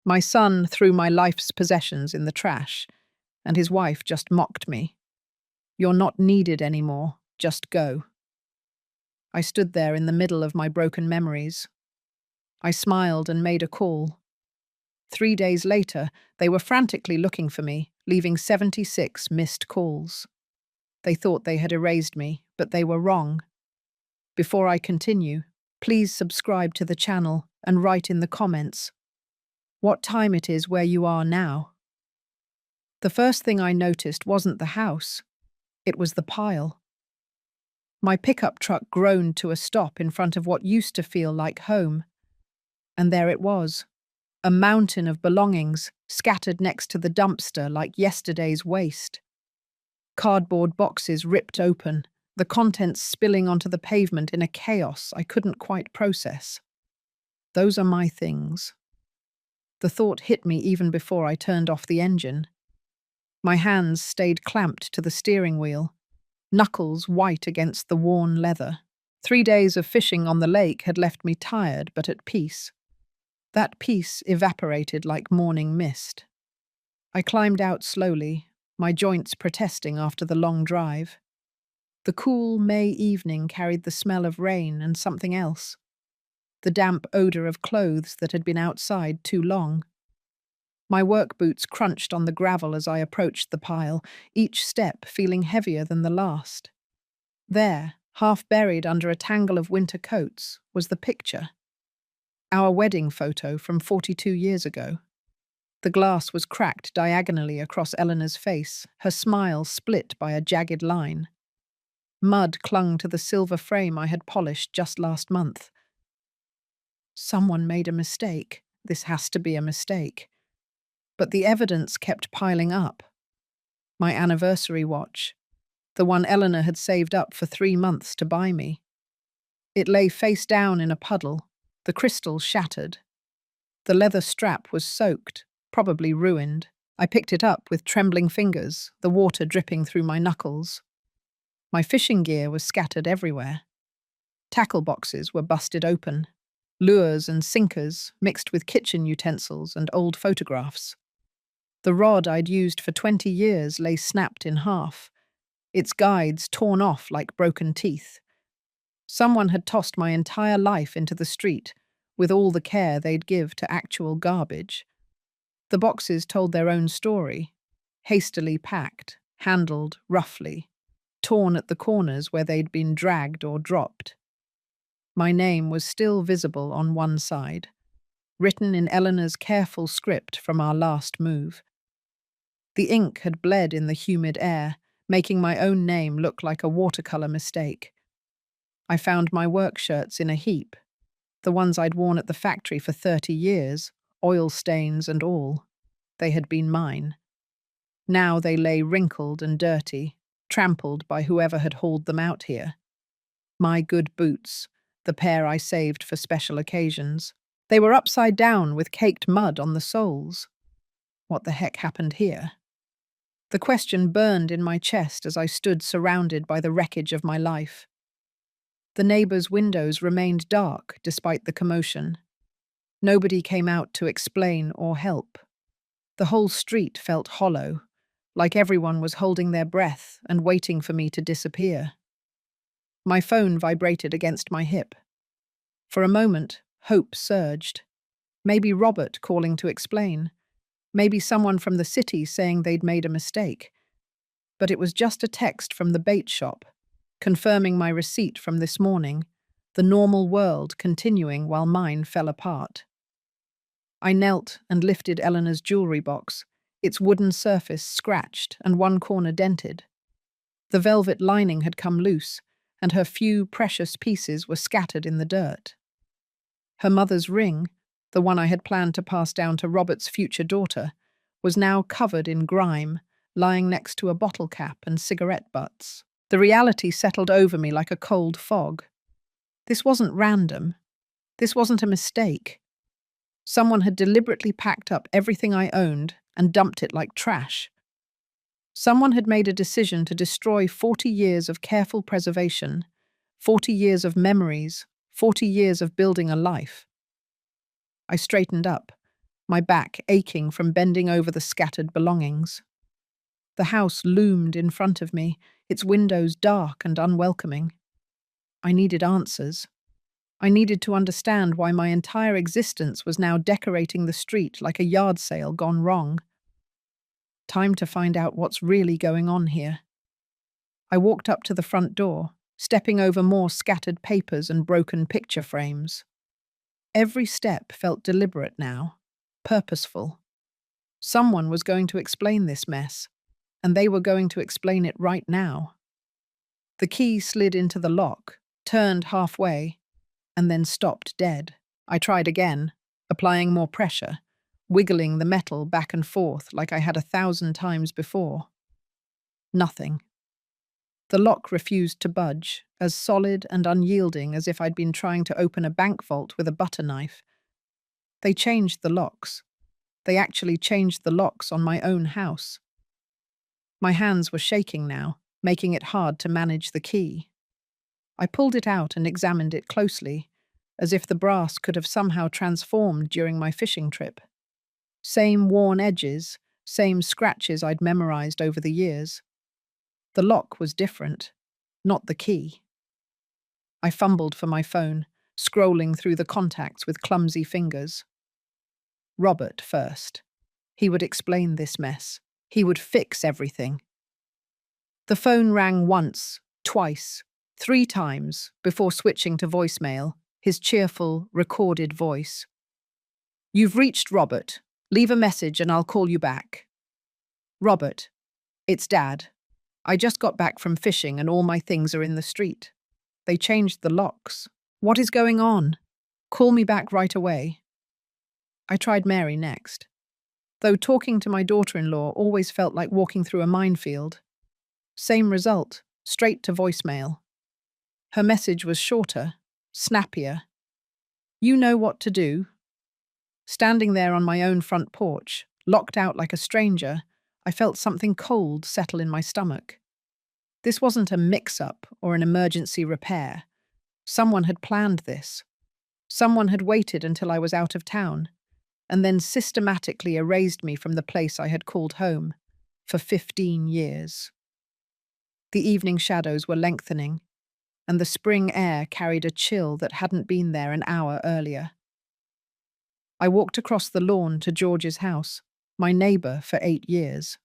My son threw my life's possessions in the trash, and his wife just mocked me. "You're not needed anymore, just go." I stood there in the middle of my broken memories. I smiled and made a call. 3 days later, they were frantically looking for me, leaving 76 missed calls. They thought they had erased me, but they were wrong. Before I continue, please subscribe to the channel and write in the comments what time it is where you are now. The first thing I noticed wasn't the house, it was the pile. My pickup truck groaned to a stop in front of what used to feel like home. And there it was, a mountain of belongings scattered next to the dumpster like yesterday's waste. Cardboard boxes ripped open, the contents spilling onto the pavement in a chaos I couldn't quite process. Those are my things. The thought hit me even before I turned off the engine. My hands stayed clamped to the steering wheel, knuckles white against the worn leather. 3 days of fishing on the lake had left me tired but at peace. That peace evaporated like morning mist. I climbed out slowly, my joints protesting after the long drive. The cool May evening carried the smell of rain and something else. The damp odor of clothes that had been outside too long. My work boots crunched on the gravel as I approached the pile, each step feeling heavier than the last. There, half buried under a tangle of winter coats, was the picture. Our wedding photo from 42 years ago. The glass was cracked diagonally across Eleanor's face, her smile split by a jagged line. Mud clung to the silver frame I had polished just last month. Someone made a mistake. This has to be a mistake. But the evidence kept piling up. My anniversary watch, the one Eleanor had saved up for 3 months to buy me. It lay face down in a puddle, the crystal shattered. The leather strap was soaked, probably ruined. I picked it up with trembling fingers, the water dripping through my knuckles. My fishing gear was scattered everywhere. Tackle boxes were busted open. Lures and sinkers mixed with kitchen utensils and old photographs. The rod I'd used for 20 years lay snapped in half, its guides torn off like broken teeth. Someone had tossed my entire life into the street, with all the care they'd give to actual garbage. The boxes told their own story, hastily packed, handled roughly, torn at the corners where they'd been dragged or dropped. My name was still visible on one side, written in Eleanor's careful script from our last move. The ink had bled in the humid air, making my own name look like a watercolor mistake. I found my work shirts in a heap, the ones I'd worn at the factory for 30 years, oil stains and all. They had been mine. Now they lay wrinkled and dirty, trampled by whoever had hauled them out here. My good boots, the pair I saved for special occasions. They were upside down with caked mud on the soles. What the heck happened here? The question burned in my chest as I stood surrounded by the wreckage of my life. The neighbors' windows remained dark despite the commotion. Nobody came out to explain or help. The whole street felt hollow, like everyone was holding their breath and waiting for me to disappear. My phone vibrated against my hip. For a moment, hope surged. Maybe Robert calling to explain. Maybe someone from the city saying they'd made a mistake. But it was just a text from the bait shop, confirming my receipt from this morning, the normal world continuing while mine fell apart. I knelt and lifted Eleanor's jewelry box, its wooden surface scratched and one corner dented. The velvet lining had come loose, and her few precious pieces were scattered in the dirt. Her mother's ring, the one I had planned to pass down to Robert's future daughter, was now covered in grime, lying next to a bottle cap and cigarette butts. The reality settled over me like a cold fog. This wasn't random. This wasn't a mistake. Someone had deliberately packed up everything I owned and dumped it like trash. Someone had made a decision to destroy 40 years of careful preservation, 40 years of memories, 40 years of building a life. I straightened up, my back aching from bending over the scattered belongings. The house loomed in front of me, its windows dark and unwelcoming. I needed answers. I needed to understand why my entire existence was now decorating the street like a yard sale gone wrong. Time to find out what's really going on here. I walked up to the front door, stepping over more scattered papers and broken picture frames. Every step felt deliberate now, purposeful. Someone was going to explain this mess, and they were going to explain it right now. The key slid into the lock, turned halfway, and then stopped dead. I tried again, applying more pressure, wiggling the metal back and forth like I had 1,000 times before. Nothing. The lock refused to budge, as solid and unyielding as if I'd been trying to open a bank vault with a butter knife. They changed the locks. They actually changed the locks on my own house. My hands were shaking now, making it hard to manage the key. I pulled it out and examined it closely, as if the brass could have somehow transformed during my fishing trip. Same worn edges, same scratches I'd memorized over the years. The lock was different, not the key. I fumbled for my phone, scrolling through the contacts with clumsy fingers. Robert first. He would explain this mess. He would fix everything. The phone rang once, twice, 3 times before switching to voicemail, his cheerful, recorded voice. "You've reached Robert. Leave a message and I'll call you back." "Robert, it's Dad. I just got back from fishing and all my things are in the street. They changed the locks. What is going on? Call me back right away." I tried Mary next, though talking to my daughter-in-law always felt like walking through a minefield. Same result, straight to voicemail. Her message was shorter, snappier. "You know what to do." Standing there on my own front porch, locked out like a stranger, I felt something cold settle in my stomach. This wasn't a mix-up or an emergency repair. Someone had planned this. Someone had waited until I was out of town, and then systematically erased me from the place I had called home for 15 years. The evening shadows were lengthening, and the spring air carried a chill that hadn't been there an hour earlier. I walked across the lawn to George's house, my neighbour for 8 years.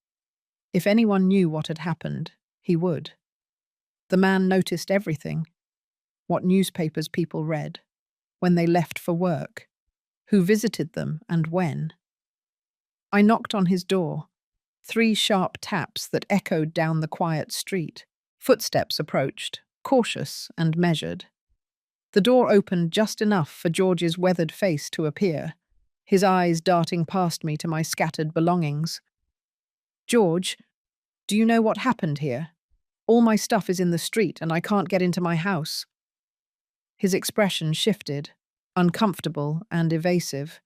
If anyone knew what had happened, he would. The man noticed everything: what newspapers people read, when they left for work, who visited them and when. I knocked on his door, 3 sharp taps that echoed down the quiet street. Footsteps approached, cautious and measured. The door opened just enough for George's weathered face to appear, his eyes darting past me to my scattered belongings. "George, do you know what happened here? All my stuff is in the street and I can't get into my house." His expression shifted, uncomfortable and evasive.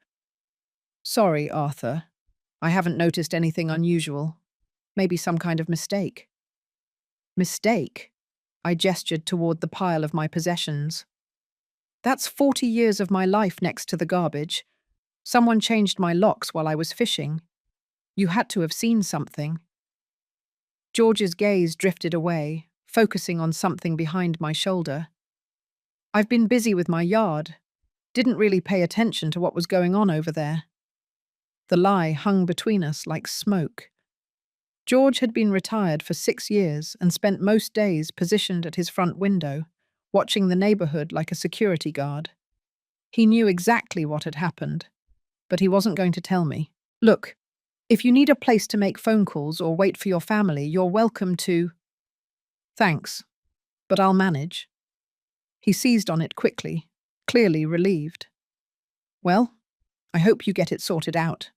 "Sorry, Arthur. I haven't noticed anything unusual. Maybe some kind of mistake." "Mistake?" I gestured toward the pile of my possessions. "That's 40 years of my life next to the garbage. Someone changed my locks while I was fishing. You had to have seen something." George's gaze drifted away, focusing on something behind my shoulder. "I've been busy with my yard. Didn't really pay attention to what was going on over there." The lie hung between us like smoke. George had been retired for 6 years and spent most days positioned at his front window, watching the neighborhood like a security guard. He knew exactly what had happened, but he wasn't going to tell me. "Look, if you need a place to make phone calls or wait for your family, you're welcome to." "Thanks, but I'll manage." He seized on it quickly, clearly relieved. "Well, I hope you get it sorted out."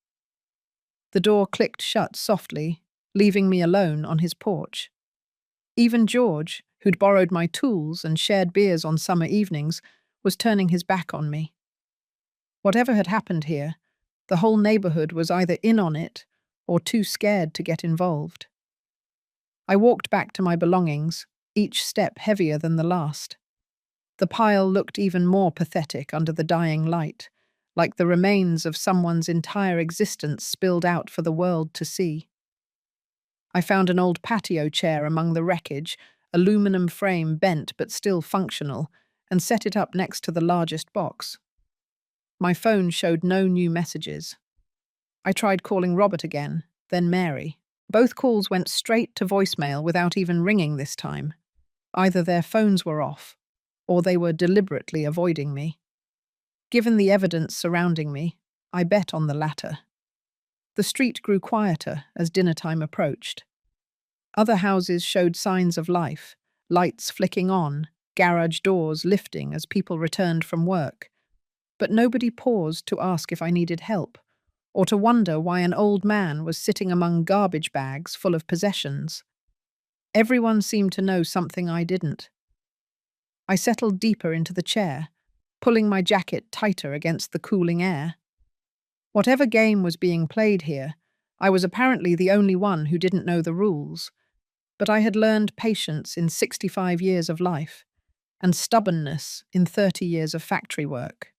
The door clicked shut softly, leaving me alone on his porch. Even George, who'd borrowed my tools and shared beers on summer evenings, was turning his back on me. Whatever had happened here, the whole neighborhood was either in on it or too scared to get involved. I walked back to my belongings, each step heavier than the last. The pile looked even more pathetic under the dying light, like the remains of someone's entire existence spilled out for the world to see. I found an old patio chair among the wreckage, aluminum frame bent but still functional, and set it up next to the largest box. My phone showed no new messages. I tried calling Robert again, then Mary. Both calls went straight to voicemail without even ringing this time. Either their phones were off, or they were deliberately avoiding me. Given the evidence surrounding me, I bet on the latter. The street grew quieter as dinner time approached. Other houses showed signs of life, lights flicking on, garage doors lifting as people returned from work. But nobody paused to ask if I needed help, or to wonder why an old man was sitting among garbage bags full of possessions. Everyone seemed to know something I didn't. I settled deeper into the chair, pulling my jacket tighter against the cooling air. Whatever game was being played here, I was apparently the only one who didn't know the rules, but I had learned patience in 65 years of life, and stubbornness in 30 years of factory work.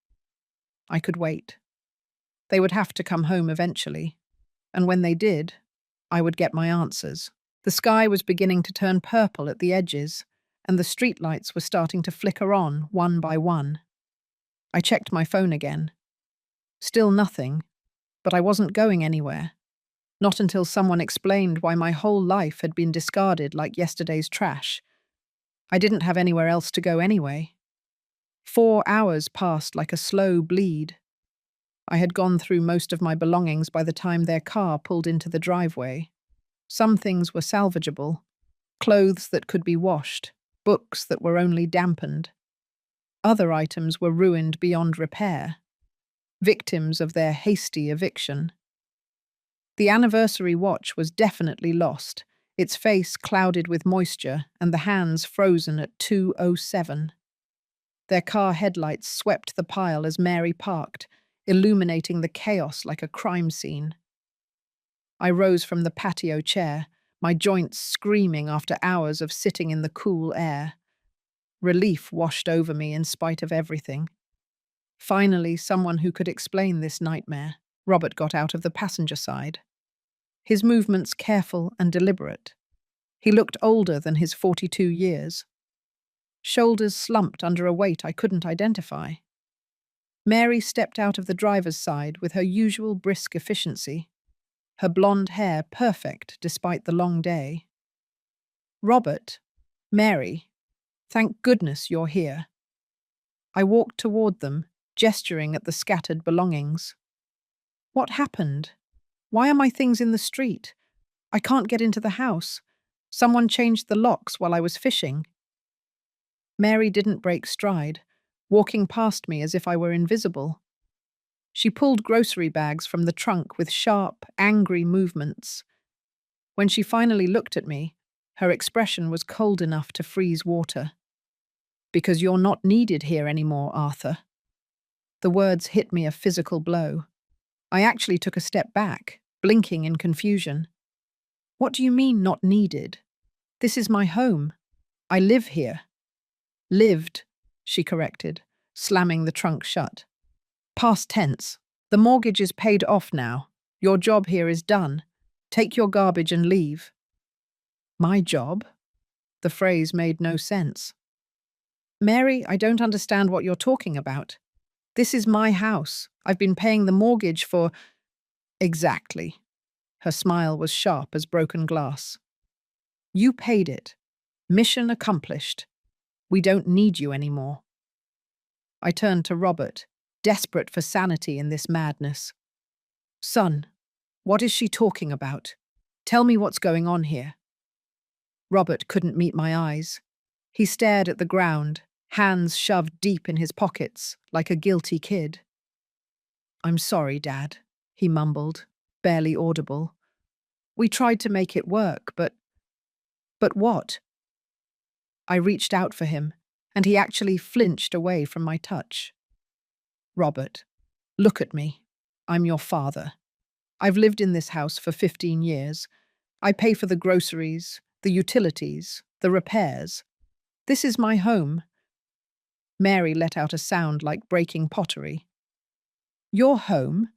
I could wait. They would have to come home eventually, and when they did, I would get my answers. The sky was beginning to turn purple at the edges, and the streetlights were starting to flicker on one by one. I checked my phone again. Still nothing, but I wasn't going anywhere. Not until someone explained why my whole life had been discarded like yesterday's trash. I didn't have anywhere else to go anyway. 4 hours passed like a slow bleed. I had gone through most of my belongings by the time their car pulled into the driveway. Some things were salvageable, clothes that could be washed, books that were only dampened. Other items were ruined beyond repair, victims of their hasty eviction. The anniversary watch was definitely lost, its face clouded with moisture and the hands frozen at 2:07. Their car headlights swept the pile as Mary parked, illuminating the chaos like a crime scene. I rose from the patio chair, my joints screaming after hours of sitting in the cool air. Relief washed over me in spite of everything. Finally, someone who could explain this nightmare. Robert got out of the passenger side. His movements careful and deliberate. He looked older than his 42 years. Shoulders slumped under a weight I couldn't identify. Mary stepped out of the driver's side with her usual brisk efficiency, her blonde hair perfect despite the long day. Robert, Mary, thank goodness you're here. I walked toward them, gesturing at the scattered belongings. What happened? Why are my things in the street? I can't get into the house. Someone changed the locks while I was fishing. Mary didn't break stride, walking past me as if I were invisible. She pulled grocery bags from the trunk with sharp, angry movements. When she finally looked at me, her expression was cold enough to freeze water. Because you're not needed here anymore, Arthur. The words hit me a physical blow. I actually took a step back, blinking in confusion. What do you mean, not needed? This is my home. I live here. Lived, she corrected, slamming the trunk shut. Past tense. The mortgage is paid off now. Your job here is done. Take your garbage and leave. My job? The phrase made no sense. Mary, I don't understand what you're talking about. This is my house. I've been paying the mortgage for… Exactly. Her smile was sharp as broken glass. You paid it. Mission accomplished. We don't need you anymore. I turned to Robert, desperate for sanity in this madness. Son, what is she talking about? Tell me what's going on here. Robert couldn't meet my eyes. He stared at the ground, hands shoved deep in his pockets, like a guilty kid. I'm sorry, Dad, he mumbled, barely audible. We tried to make it work, but… But what? I reached out for him, and he actually flinched away from my touch. Robert, look at me. I'm your father. I've lived in this house for 15 years. I pay for the groceries, the utilities, the repairs. This is my home. Mary let out a sound like breaking pottery. Your home?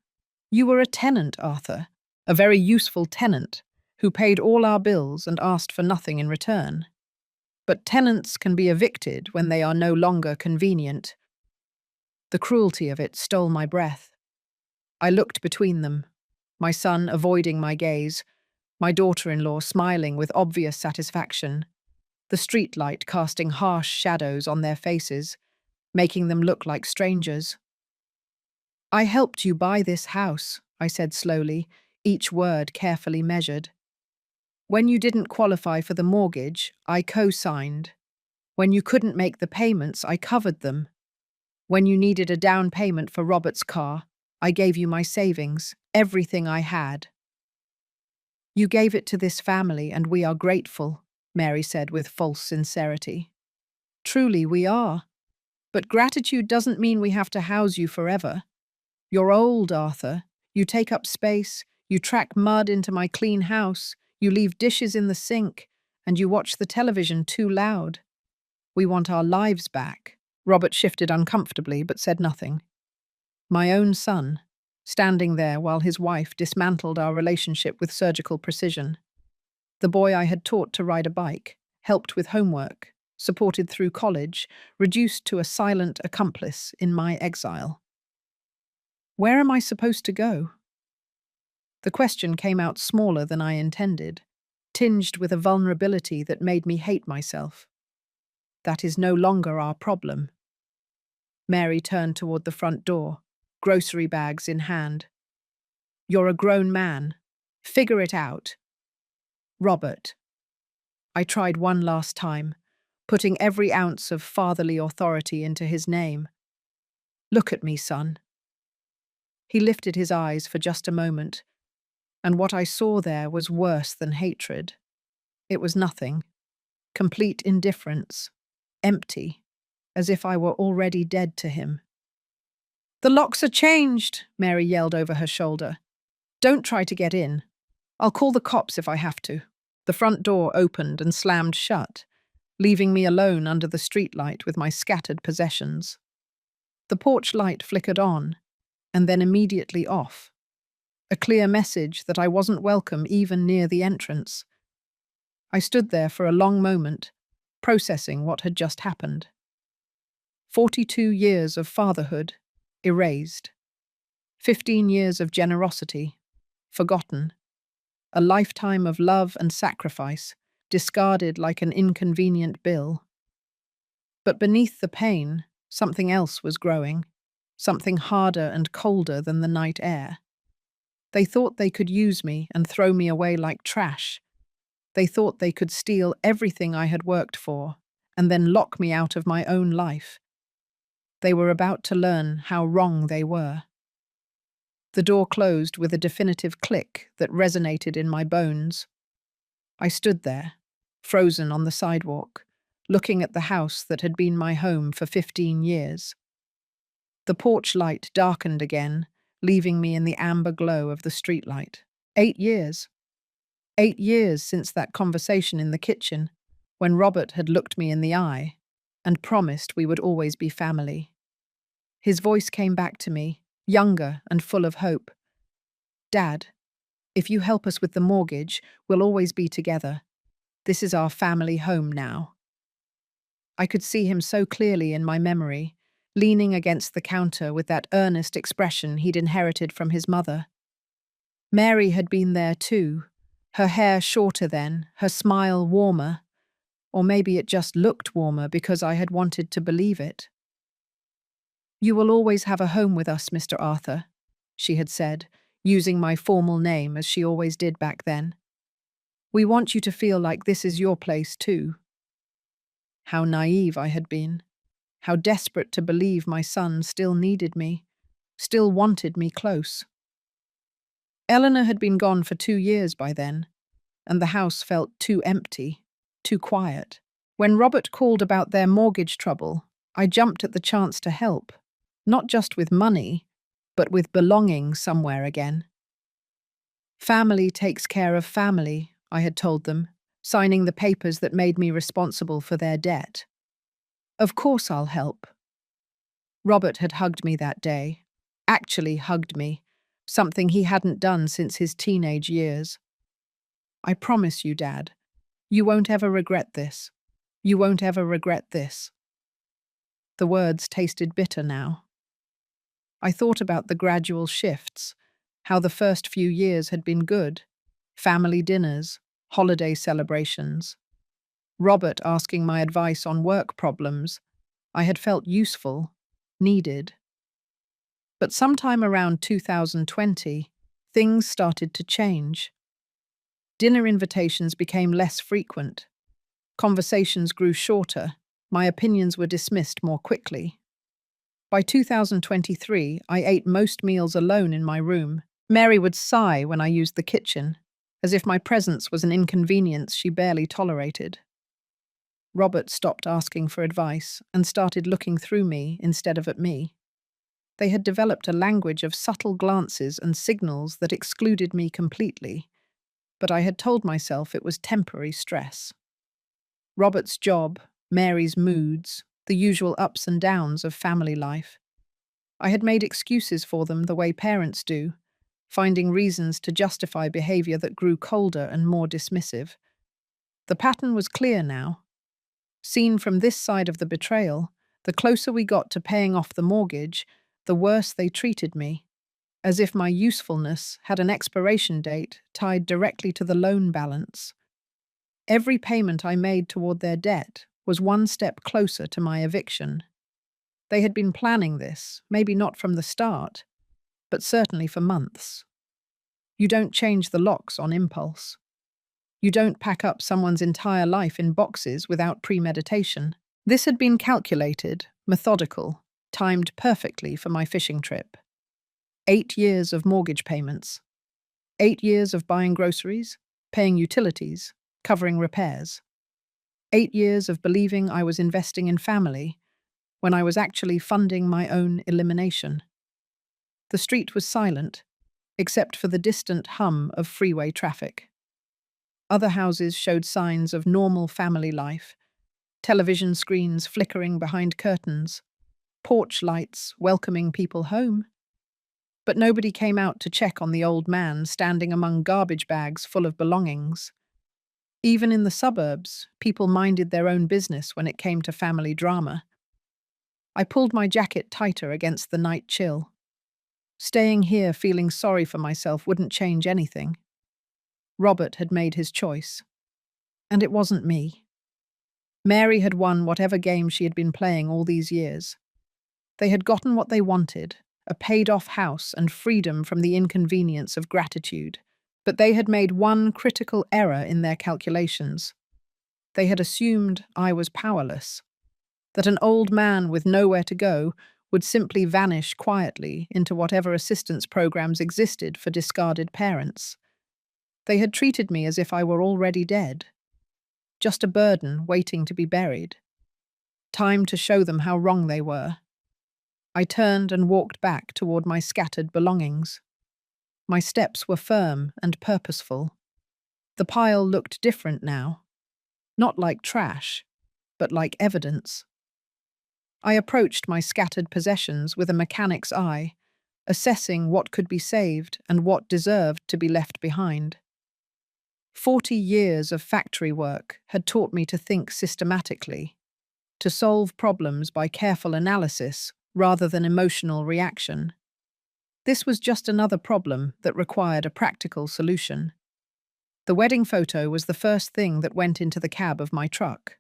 You were a tenant, Arthur, a very useful tenant, who paid all our bills and asked for nothing in return. But tenants can be evicted when they are no longer convenient. The cruelty of it stole my breath. I looked between them, my son avoiding my gaze, my daughter-in-law smiling with obvious satisfaction, the streetlight casting harsh shadows on their faces, making them look like strangers. I helped you buy this house, I said slowly, each word carefully measured. When you didn't qualify for the mortgage, I co-signed. When you couldn't make the payments, I covered them. When you needed a down payment for Robert's car, I gave you my savings, everything I had. You gave it to this family and we are grateful, Mary said with false sincerity. Truly we are. But gratitude doesn't mean we have to house you forever. You're old, Arthur. You take up space, you track mud into my clean house, you leave dishes in the sink, and you watch the television too loud. We want our lives back. Robert shifted uncomfortably but said nothing. My own son, standing there while his wife dismantled our relationship with surgical precision. The boy I had taught to ride a bike, helped with homework, supported through college, reduced to a silent accomplice in my exile. Where am I supposed to go? The question came out smaller than I intended, tinged with a vulnerability that made me hate myself. That is no longer our problem. Mary turned toward the front door, grocery bags in hand. You're a grown man. Figure it out. Robert. I tried one last time, putting every ounce of fatherly authority into his name. Look at me, son. He lifted his eyes for just a moment, and what I saw there was worse than hatred. It was nothing. Complete indifference. Empty. As if I were already dead to him. The locks are changed, Mary yelled over her shoulder. Don't try to get in. I'll call the cops if I have to. The front door opened and slammed shut, leaving me alone under the streetlight with my scattered possessions. The porch light flickered on, and then immediately off. A clear message that I wasn't welcome even near the entrance. I stood there for a long moment, processing what had just happened. 42 years of fatherhood, erased. 15 years of generosity, forgotten. A lifetime of love and sacrifice, discarded like an inconvenient bill. But beneath the pain, something else was growing, something harder and colder than the night air. They thought they could use me and throw me away like trash. They thought they could steal everything I had worked for and then lock me out of my own life. They were about to learn how wrong they were. The door closed with a definitive click that resonated in my bones. I stood there, frozen on the sidewalk, looking at the house that had been my home for 15 years. The porch light darkened again, leaving me in the amber glow of the streetlight. 8 years. 8 years since that conversation in the kitchen, when Robert had looked me in the eye and promised we would always be family. His voice came back to me, younger and full of hope. Dad, if you help us with the mortgage, we'll always be together. This is our family home now. I could see him so clearly in my memory, leaning against the counter with that earnest expression he'd inherited from his mother. Mary had been there too, her hair shorter then, her smile warmer, or maybe it just looked warmer because I had wanted to believe it. You will always have a home with us, Mr. Arthur, she had said, using my formal name as she always did back then. We want you to feel like this is your place too. How naive I had been. How desperate to believe my son still needed me, still wanted me close. Eleanor had been gone for 2 years by then, and the house felt too empty, too quiet. When Robert called about their mortgage trouble, I jumped at the chance to help, not just with money, but with belonging somewhere again. Family takes care of family, I had told them, signing the papers that made me responsible for their debt. Of course I'll help. Robert had hugged me that day, actually hugged me, something he hadn't done since his teenage years. "I promise you, Dad, you won't ever regret this. You won't ever regret this." The words tasted bitter now. I thought about the gradual shifts, how the first few years had been good: family dinners, holiday celebrations, Robert asking my advice on work problems. I had felt useful, needed. But sometime around 2020, things started to change. Dinner invitations became less frequent. Conversations grew shorter. My opinions were dismissed more quickly. By 2023, I ate most meals alone in my room. Mary would sigh when I used the kitchen, as if my presence was an inconvenience she barely tolerated. Robert stopped asking for advice and started looking through me instead of at me. They had developed a language of subtle glances and signals that excluded me completely, but I had told myself it was temporary stress. Robert's job, Mary's moods, the usual ups and downs of family life. I had made excuses for them the way parents do, finding reasons to justify behavior that grew colder and more dismissive. The pattern was clear now. Seen from this side of the betrayal, the closer we got to paying off the mortgage, the worse they treated me, as if my usefulness had an expiration date tied directly to the loan balance. Every payment I made toward their debt was one step closer to my eviction. They had been planning this, maybe not from the start, but certainly for months. You don't change the locks on impulse. You don't pack up someone's entire life in boxes without premeditation. This had been calculated, methodical, timed perfectly for my fishing trip. 8 years of mortgage payments. 8 years of buying groceries, paying utilities, covering repairs. 8 years of believing I was investing in family when I was actually funding my own elimination. The street was silent, except for the distant hum of freeway traffic. Other houses showed signs of normal family life: television screens flickering behind curtains, porch lights welcoming people home. But nobody came out to check on the old man standing among garbage bags full of belongings. Even in the suburbs, people minded their own business when it came to family drama. I pulled my jacket tighter against the night chill. Staying here feeling sorry for myself wouldn't change anything. Robert had made his choice. And it wasn't me. Mary had won whatever game she had been playing all these years. They had gotten what they wanted: a paid-off house and freedom from the inconvenience of gratitude. But they had made one critical error in their calculations. They had assumed I was powerless, that an old man with nowhere to go would simply vanish quietly into whatever assistance programs existed for discarded parents. They had treated me as if I were already dead, just a burden waiting to be buried. Time to show them how wrong they were. I turned and walked back toward my scattered belongings. My steps were firm and purposeful. The pile looked different now. Not like trash, but like evidence. I approached my scattered possessions with a mechanic's eye, assessing what could be saved and what deserved to be left behind. 40 years of factory work had taught me to think systematically, to solve problems by careful analysis rather than emotional reaction. This was just another problem that required a practical solution. The wedding photo was the first thing that went into the cab of my truck.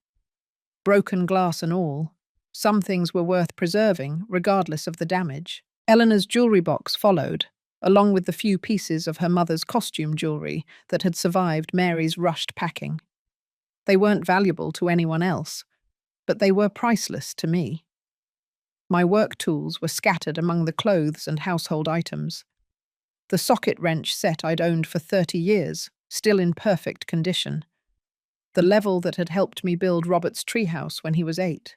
Broken glass and all, some things were worth preserving regardless of the damage. Eleanor's jewelry box followed, along with the few pieces of her mother's costume jewelry that had survived Mary's rushed packing. They weren't valuable to anyone else, but they were priceless to me. My work tools were scattered among the clothes and household items. The socket wrench set I'd owned for 30 years, still in perfect condition. The level that had helped me build Robert's treehouse when he was 8.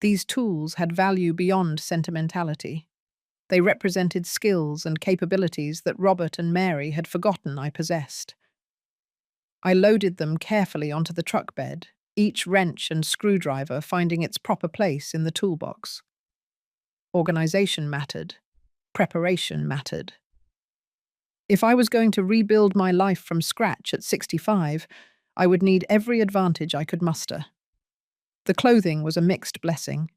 These tools had value beyond sentimentality. They represented skills and capabilities that Robert and Mary had forgotten I possessed. I loaded them carefully onto the truck bed, each wrench and screwdriver finding its proper place in the toolbox. Organization mattered. Preparation mattered. If I was going to rebuild my life from scratch at 65, I would need every advantage I could muster. The clothing was a mixed blessing.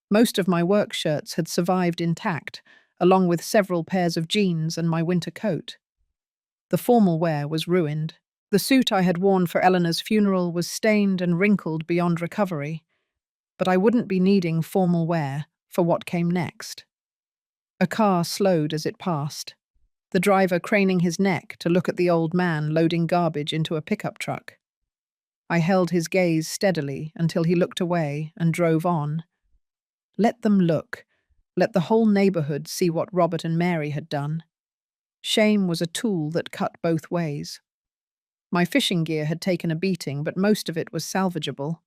Most of my work shirts had survived intact, along with several pairs of jeans and my winter coat. The formal wear was ruined. The suit I had worn for Eleanor's funeral was stained and wrinkled beyond recovery, but I wouldn't be needing formal wear for what came next. A car slowed as it passed, the driver craning his neck to look at the old man loading garbage into a pickup truck. I held his gaze steadily until he looked away and drove on. Let them look. Let the whole neighborhood see what Robert and Mary had done. Shame was a tool that cut both ways. My fishing gear had taken a beating, but most of it was salvageable.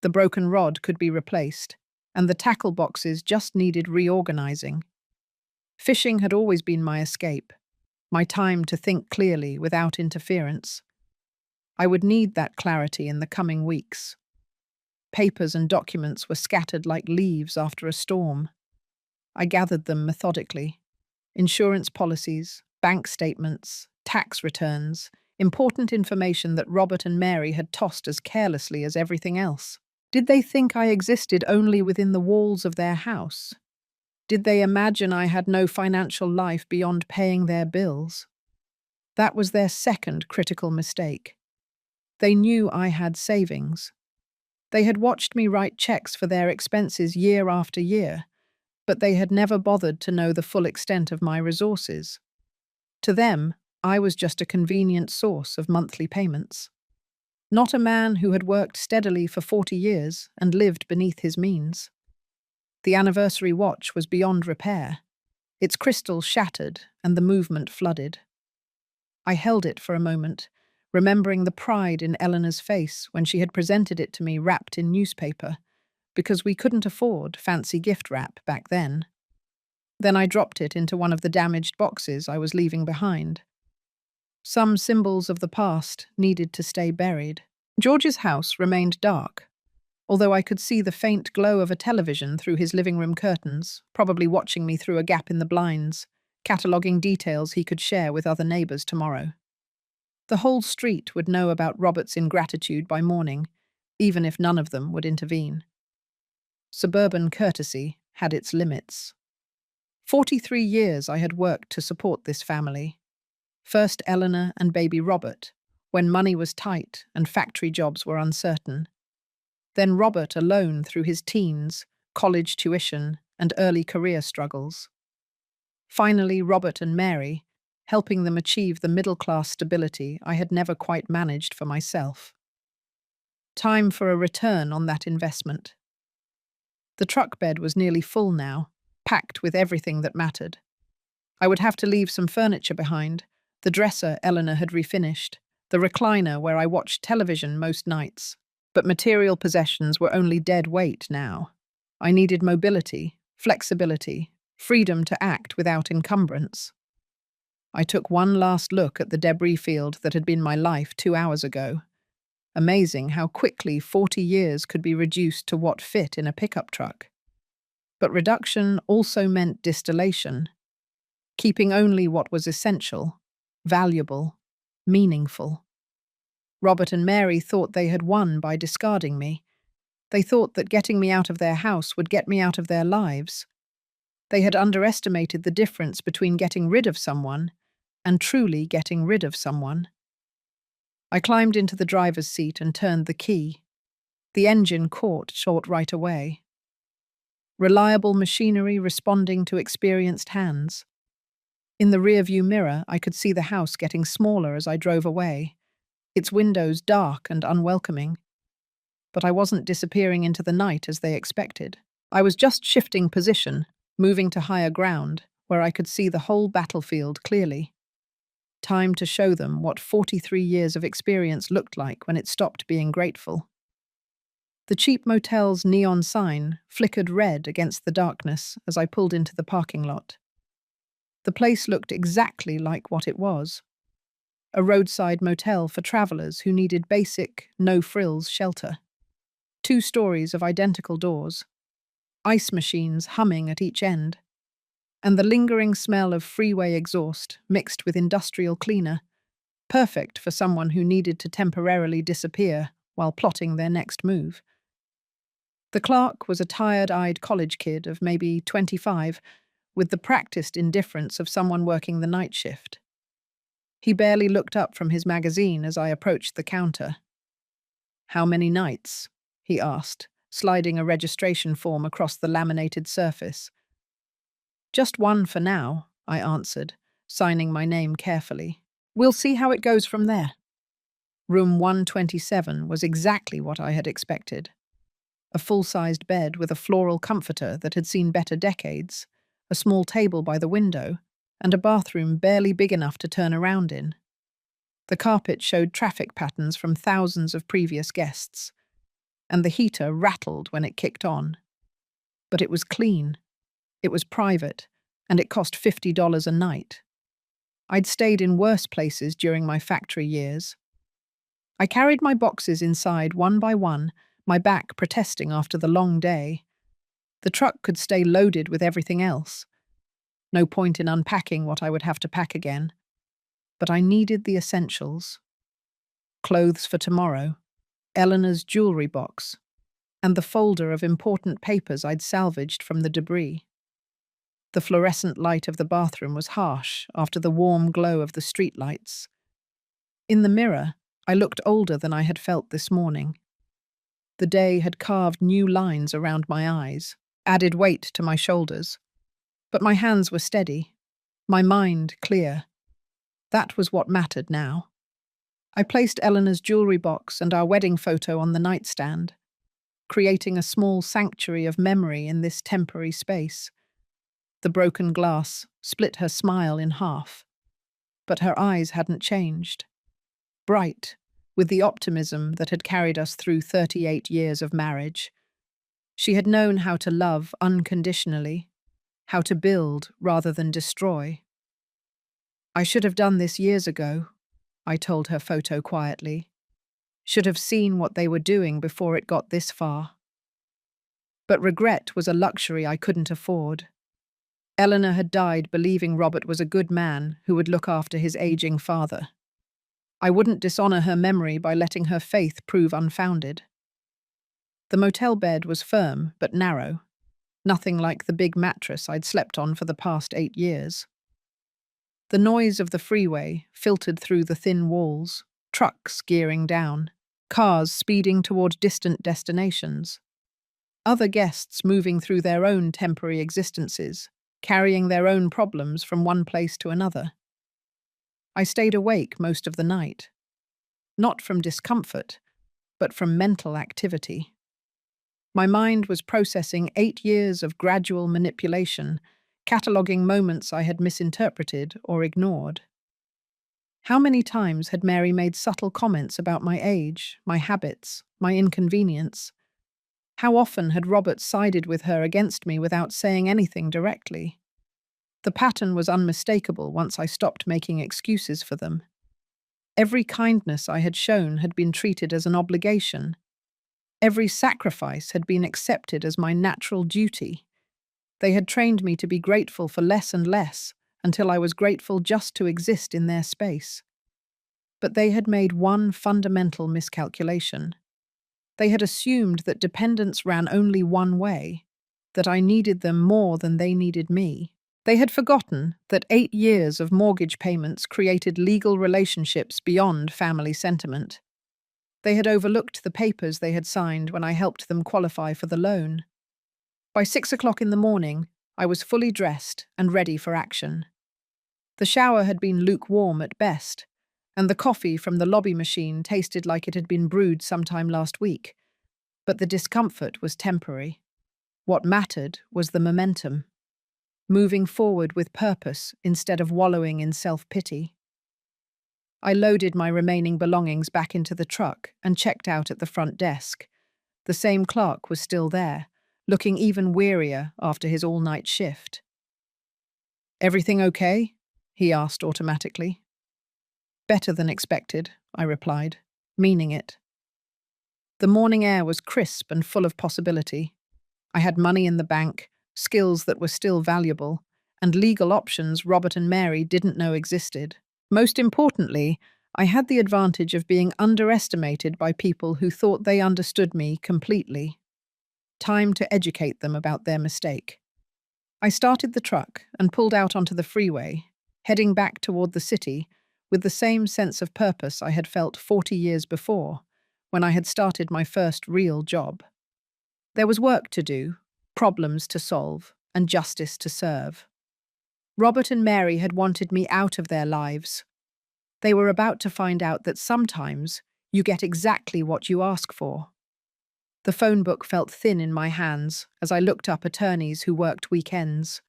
The broken rod could be replaced, and the tackle boxes just needed reorganizing. Fishing had always been my escape, my time to think clearly without interference. I would need that clarity in the coming weeks. Papers and documents were scattered like leaves after a storm. I gathered them methodically. Insurance policies, bank statements, tax returns, important information that Robert and Mary had tossed as carelessly as everything else. Did they think I existed only within the walls of their house? Did they imagine I had no financial life beyond paying their bills? That was their second critical mistake. They knew I had savings. They had watched me write checks for their expenses year after year, but they had never bothered to know the full extent of my resources. To them, I was just a convenient source of monthly payments. Not a man who had worked steadily for 40 years and lived beneath his means. The anniversary watch was beyond repair, its crystal shattered and the movement flooded. I held it for a moment, remembering the pride in Eleanor's face when she had presented it to me wrapped in newspaper, because we couldn't afford fancy gift wrap back then. Then I dropped it into one of the damaged boxes I was leaving behind. Some symbols of the past needed to stay buried. George's house remained dark, although I could see the faint glow of a television through his living room curtains, probably watching me through a gap in the blinds, cataloguing details he could share with other neighbors tomorrow. The whole street would know about Robert's ingratitude by morning, even if none of them would intervene. Suburban courtesy had its limits. 43 years I had worked to support this family. First Eleanor and baby Robert, when money was tight and factory jobs were uncertain. Then Robert alone through his teens, college tuition, and early career struggles. Finally, Robert and Mary, helping them achieve the middle-class stability I had never quite managed for myself. Time for a return on that investment. The truck bed was nearly full now, packed with everything that mattered. I would have to leave some furniture behind, the dresser Eleanor had refinished, the recliner where I watched television most nights. But material possessions were only dead weight now. I needed mobility, flexibility, freedom to act without encumbrance. I took one last look at the debris field that had been my life 2 hours ago. Amazing how quickly 40 years could be reduced to what fit in a pickup truck. But reduction also meant distillation, keeping only what was essential, valuable, meaningful. Robert and Mary thought they had won by discarding me. They thought that getting me out of their house would get me out of their lives. They had underestimated the difference between getting rid of someone and truly getting rid of someone. I climbed into the driver's seat and turned the key. The engine caught short right away. Reliable machinery responding to experienced hands. In the rearview mirror, I could see the house getting smaller as I drove away, its windows dark and unwelcoming. But I wasn't disappearing into the night as they expected. I was just shifting position, moving to higher ground, where I could see the whole battlefield clearly. Time to show them what 43 years of experience looked like when it stopped being grateful. The cheap motel's neon sign flickered red against the darkness as I pulled into the parking lot. The place looked exactly like what it was. A roadside motel for travelers who needed basic, no-frills shelter. 2 stories of identical doors, ice machines humming at each end, and the lingering smell of freeway exhaust mixed with industrial cleaner, perfect for someone who needed to temporarily disappear while plotting their next move. The clerk was a tired-eyed college kid of maybe 25, with the practiced indifference of someone working the night shift. He barely looked up from his magazine as I approached the counter. "How many nights?" he asked, sliding a registration form across the laminated surface. "Just one for now," I answered, signing my name carefully. "We'll see how it goes from there." Room 127 was exactly what I had expected. A full-sized bed with a floral comforter that had seen better decades, a small table by the window, and a bathroom barely big enough to turn around in. The carpet showed traffic patterns from thousands of previous guests, and the heater rattled when it kicked on. But it was clean, it was private, and it cost $50 a night. I'd stayed in worse places during my factory years. I carried my boxes inside one by one, my back protesting after the long day. The truck could stay loaded with everything else. No point in unpacking what I would have to pack again. But I needed the essentials. Clothes for tomorrow, Eleanor's jewelry box, and the folder of important papers I'd salvaged from the debris. The fluorescent light of the bathroom was harsh after the warm glow of the streetlights. In the mirror, I looked older than I had felt this morning. The day had carved new lines around my eyes, added weight to my shoulders. But my hands were steady, my mind clear. That was what mattered now. I placed Eleanor's jewelry box and our wedding photo on the nightstand, creating a small sanctuary of memory in this temporary space. The broken glass split her smile in half, but her eyes hadn't changed. Bright, with the optimism that had carried us through 38 years of marriage. She had known how to love unconditionally, how to build rather than destroy. "I should have done this years ago," I told her photo quietly. "Should have seen what they were doing before it got this far." But regret was a luxury I couldn't afford. Eleanor had died believing Robert was a good man who would look after his aging father. I wouldn't dishonor her memory by letting her faith prove unfounded. The motel bed was firm but narrow, nothing like the big mattress I'd slept on for the past 8 years. The noise of the freeway filtered through the thin walls, trucks gearing down, cars speeding toward distant destinations. Other guests moving through their own temporary existences, carrying their own problems from one place to another. I stayed awake most of the night, not from discomfort, but from mental activity. My mind was processing 8 years of gradual manipulation, cataloguing moments I had misinterpreted or ignored. How many times had Mary made subtle comments about my age, my habits, my inconvenience? How often had Robert sided with her against me without saying anything directly? The pattern was unmistakable once I stopped making excuses for them. Every kindness I had shown had been treated as an obligation. Every sacrifice had been accepted as my natural duty. They had trained me to be grateful for less and less, until I was grateful just to exist in their space. But they had made one fundamental miscalculation. They had assumed that dependence ran only one way, that I needed them more than they needed me. They had forgotten that 8 years of mortgage payments created legal relationships beyond family sentiment. They had overlooked the papers they had signed when I helped them qualify for the loan. By 6 o'clock in the morning, I was fully dressed and ready for action. The shower had been lukewarm at best, and the coffee from the lobby machine tasted like it had been brewed sometime last week. But the discomfort was temporary. What mattered was the momentum. Moving forward with purpose instead of wallowing in self-pity. I loaded my remaining belongings back into the truck and checked out at the front desk. The same clerk was still there, looking even wearier after his all-night shift. "Everything okay?" he asked automatically. "Better than expected," I replied, meaning it. The morning air was crisp and full of possibility. I had money in the bank, skills that were still valuable, and legal options Robert and Mary didn't know existed. Most importantly, I had the advantage of being underestimated by people who thought they understood me completely. Time to educate them about their mistake. I started the truck and pulled out onto the freeway, heading back toward the city with the same sense of purpose I had felt 40 years before, when I had started my first real job. There was work to do, problems to solve, and justice to serve. Robert and Mary had wanted me out of their lives. They were about to find out that sometimes you get exactly what you ask for. The phone book felt thin in my hands as I looked up attorneys who worked weekends.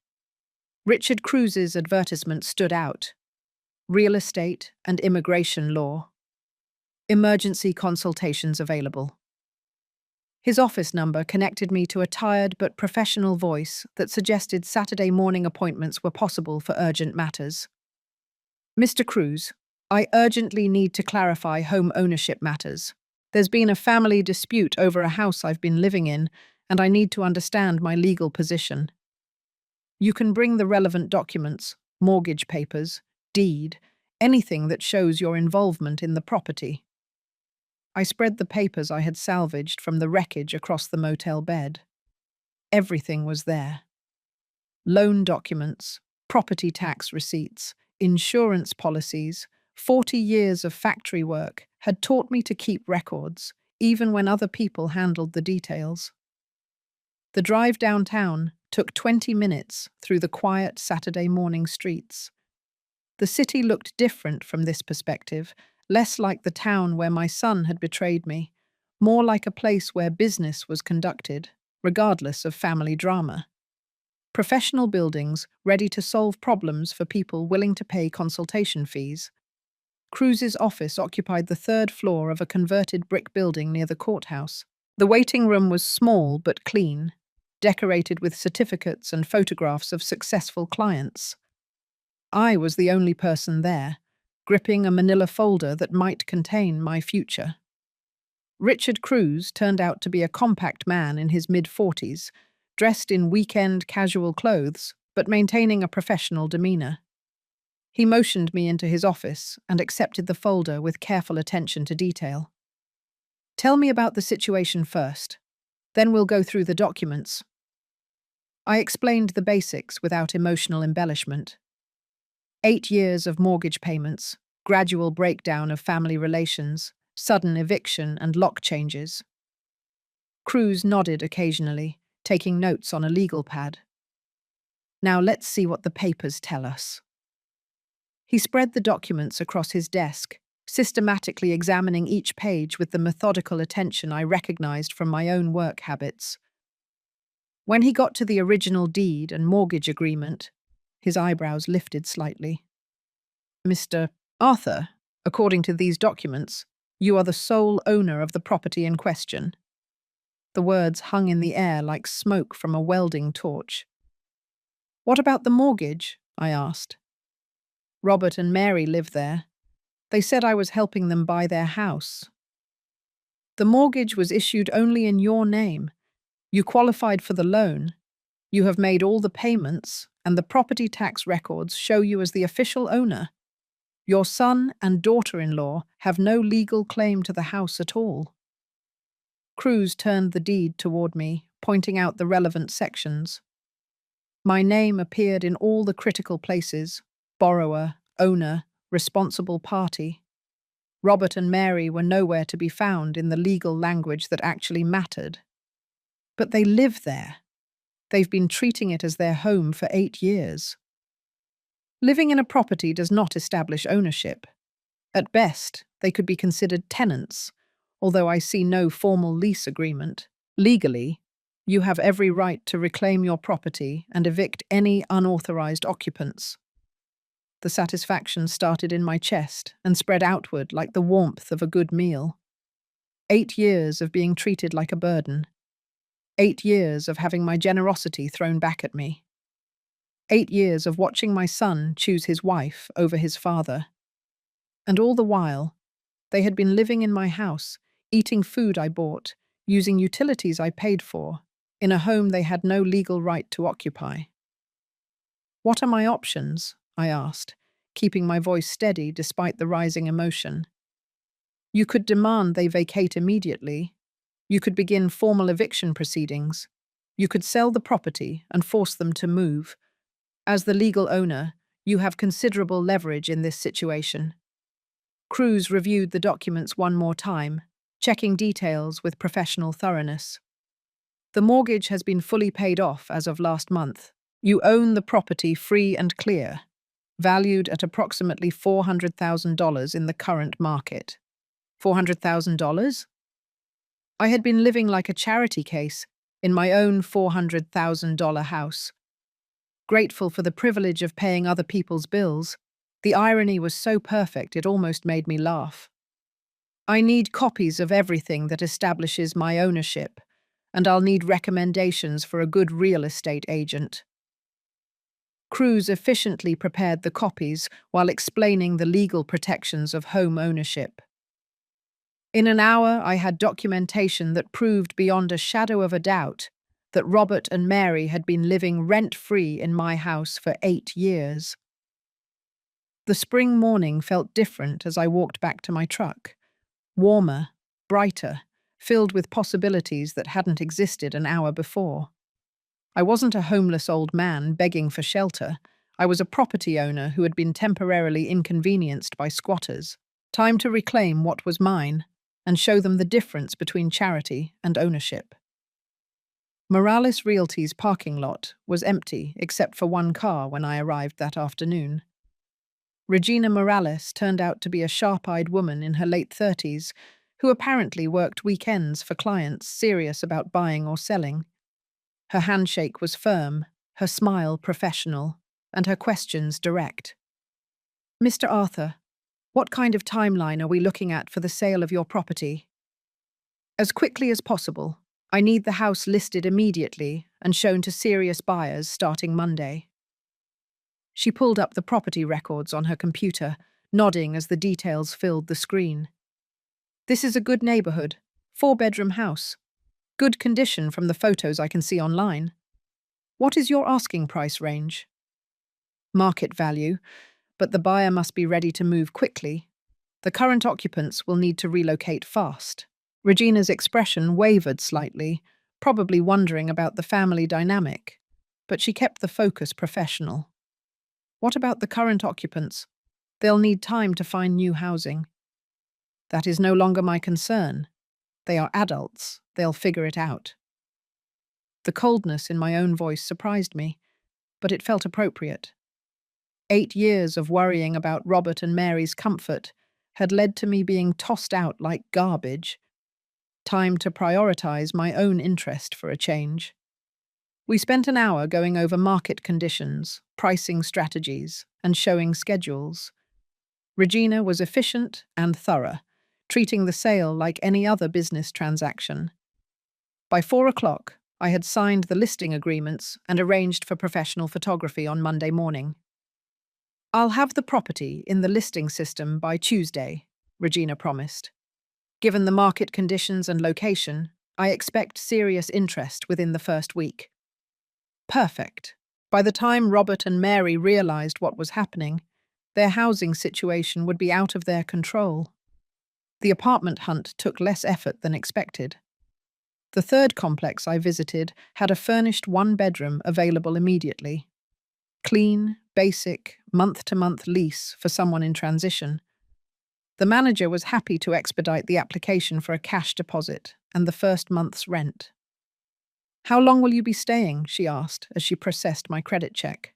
Richard Cruz's advertisement stood out. Real estate and immigration law. Emergency consultations available. His office number connected me to a tired but professional voice that suggested Saturday morning appointments were possible for urgent matters. Mr. Cruz, I urgently need to clarify home ownership matters. There's been a family dispute over a house I've been living in, and I need to understand my legal position. You can bring the relevant documents, mortgage papers, deed, anything that shows your involvement in the property. I spread the papers I had salvaged from the wreckage across the motel bed. Everything was there. Loan documents, property tax receipts, insurance policies, 40 years of factory work had taught me to keep records, even when other people handled the details. The drive downtown took 20 minutes through the quiet Saturday morning streets. The city looked different from this perspective, less like the town where my son had betrayed me, more like a place where business was conducted, regardless of family drama. Professional buildings ready to solve problems for people willing to pay consultation fees. Cruz's office occupied the third floor of a converted brick building near the courthouse. The waiting room was small but clean, decorated with certificates and photographs of successful clients. I was the only person there, gripping a manila folder that might contain my future. Richard Cruz turned out to be a compact man in his mid-40s, dressed in weekend casual clothes, but maintaining a professional demeanor. He motioned me into his office and accepted the folder with careful attention to detail. Tell me about the situation first, then we'll go through the documents. I explained the basics without emotional embellishment. 8 years of mortgage payments, gradual breakdown of family relations, sudden eviction and lock changes. Cruz nodded occasionally, taking notes on a legal pad. Now let's see what the papers tell us. He spread the documents across his desk, systematically examining each page with the methodical attention I recognized from my own work habits. When he got to the original deed and mortgage agreement, his eyebrows lifted slightly. Mr. Arthur, according to these documents, you are the sole owner of the property in question. The words hung in the air like smoke from a welding torch. What about the mortgage? I asked. Robert and Mary live there. They said I was helping them buy their house. The mortgage was issued only in your name. You qualified for the loan. You have made all the payments, and the property tax records show you as the official owner. Your son and daughter-in-law have no legal claim to the house at all. Cruz turned the deed toward me, pointing out the relevant sections. My name appeared in all the critical places: borrower, owner, responsible party. Robert and Mary were nowhere to be found in the legal language that actually mattered. But they live there. They've been treating it as their home for 8 years. Living in a property does not establish ownership. At best, they could be considered tenants, although I see no formal lease agreement. Legally, you have every right to reclaim your property and evict any unauthorized occupants. The satisfaction started in my chest and spread outward like the warmth of a good meal. 8 years of being treated like a burden. 8 years of having my generosity thrown back at me. 8 years of watching my son choose his wife over his father. And all the while, they had been living in my house, eating food I bought, using utilities I paid for, in a home they had no legal right to occupy. What are my options? I asked, keeping my voice steady despite the rising emotion. You could demand they vacate immediately. You could begin formal eviction proceedings. You could sell the property and force them to move. As the legal owner, you have considerable leverage in this situation. Cruz reviewed the documents one more time, checking details with professional thoroughness. The mortgage has been fully paid off as of last month. You own the property free and clear, valued at approximately $400,000 in the current market. $400,000? I had been living like a charity case in my own $400,000 house. Grateful for the privilege of paying other people's bills, the irony was so perfect it almost made me laugh. I need copies of everything that establishes my ownership, and I'll need recommendations for a good real estate agent. Cruz efficiently prepared the copies while explaining the legal protections of home ownership. In an hour, I had documentation that proved beyond a shadow of a doubt that Robert and Mary had been living rent-free in my house for 8 years. The spring morning felt different as I walked back to my truck. Warmer, brighter, filled with possibilities that hadn't existed an hour before. I wasn't a homeless old man begging for shelter. I was a property owner who had been temporarily inconvenienced by squatters. Time to reclaim what was mine and show them the difference between charity and ownership. Morales Realty's parking lot was empty except for one car when I arrived that afternoon. Regina Morales turned out to be a sharp-eyed woman in her late 30s who apparently worked weekends for clients serious about buying or selling. Her handshake was firm, her smile professional, and her questions direct. Mr. Arthur, what kind of timeline are we looking at for the sale of your property? As quickly as possible. I need the house listed immediately and shown to serious buyers starting Monday. She pulled up the property records on her computer, nodding as the details filled the screen. This is a good neighborhood, 4-bedroom house. Good condition from the photos I can see online. What is your asking price range? Market value, but the buyer must be ready to move quickly. The current occupants will need to relocate fast. Regina's expression wavered slightly, probably wondering about the family dynamic, but she kept the focus professional. What about the current occupants? They'll need time to find new housing. That is no longer my concern. They are adults. They'll figure it out. The coldness in my own voice surprised me, but it felt appropriate. 8 years of worrying about Robert and Mary's comfort had led to me being tossed out like garbage. Time to prioritize my own interest for a change. We spent an hour going over market conditions, pricing strategies, and showing schedules. Regina was efficient and thorough, treating the sale like any other business transaction. By 4 o'clock, I had signed the listing agreements and arranged for professional photography on Monday morning. I'll have the property in the listing system by Tuesday, Regina promised. Given the market conditions and location, I expect serious interest within the first week. Perfect. By the time Robert and Mary realized what was happening, their housing situation would be out of their control. The apartment hunt took less effort than expected. The third complex I visited had a furnished 1-bedroom available immediately. Clean, basic, month-to-month lease for someone in transition. The manager was happy to expedite the application for a cash deposit and the first month's rent. How long will you be staying? She asked as she processed my credit check.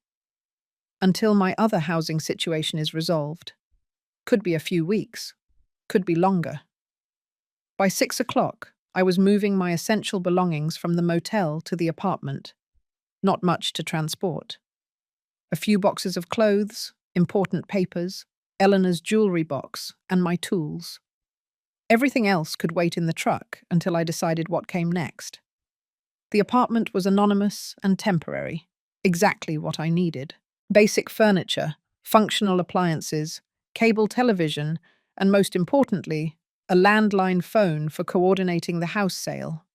Until my other housing situation is resolved. Could be a few weeks. Could be longer. By 6 o'clock, I was moving my essential belongings from the motel to the apartment. Not much to transport. A few boxes of clothes, important papers, Eleanor's jewelry box, and my tools. Everything else could wait in the truck until I decided what came next. The apartment was anonymous and temporary, exactly what I needed. Basic furniture, functional appliances, cable television, and most importantly, a landline phone for coordinating the house sale.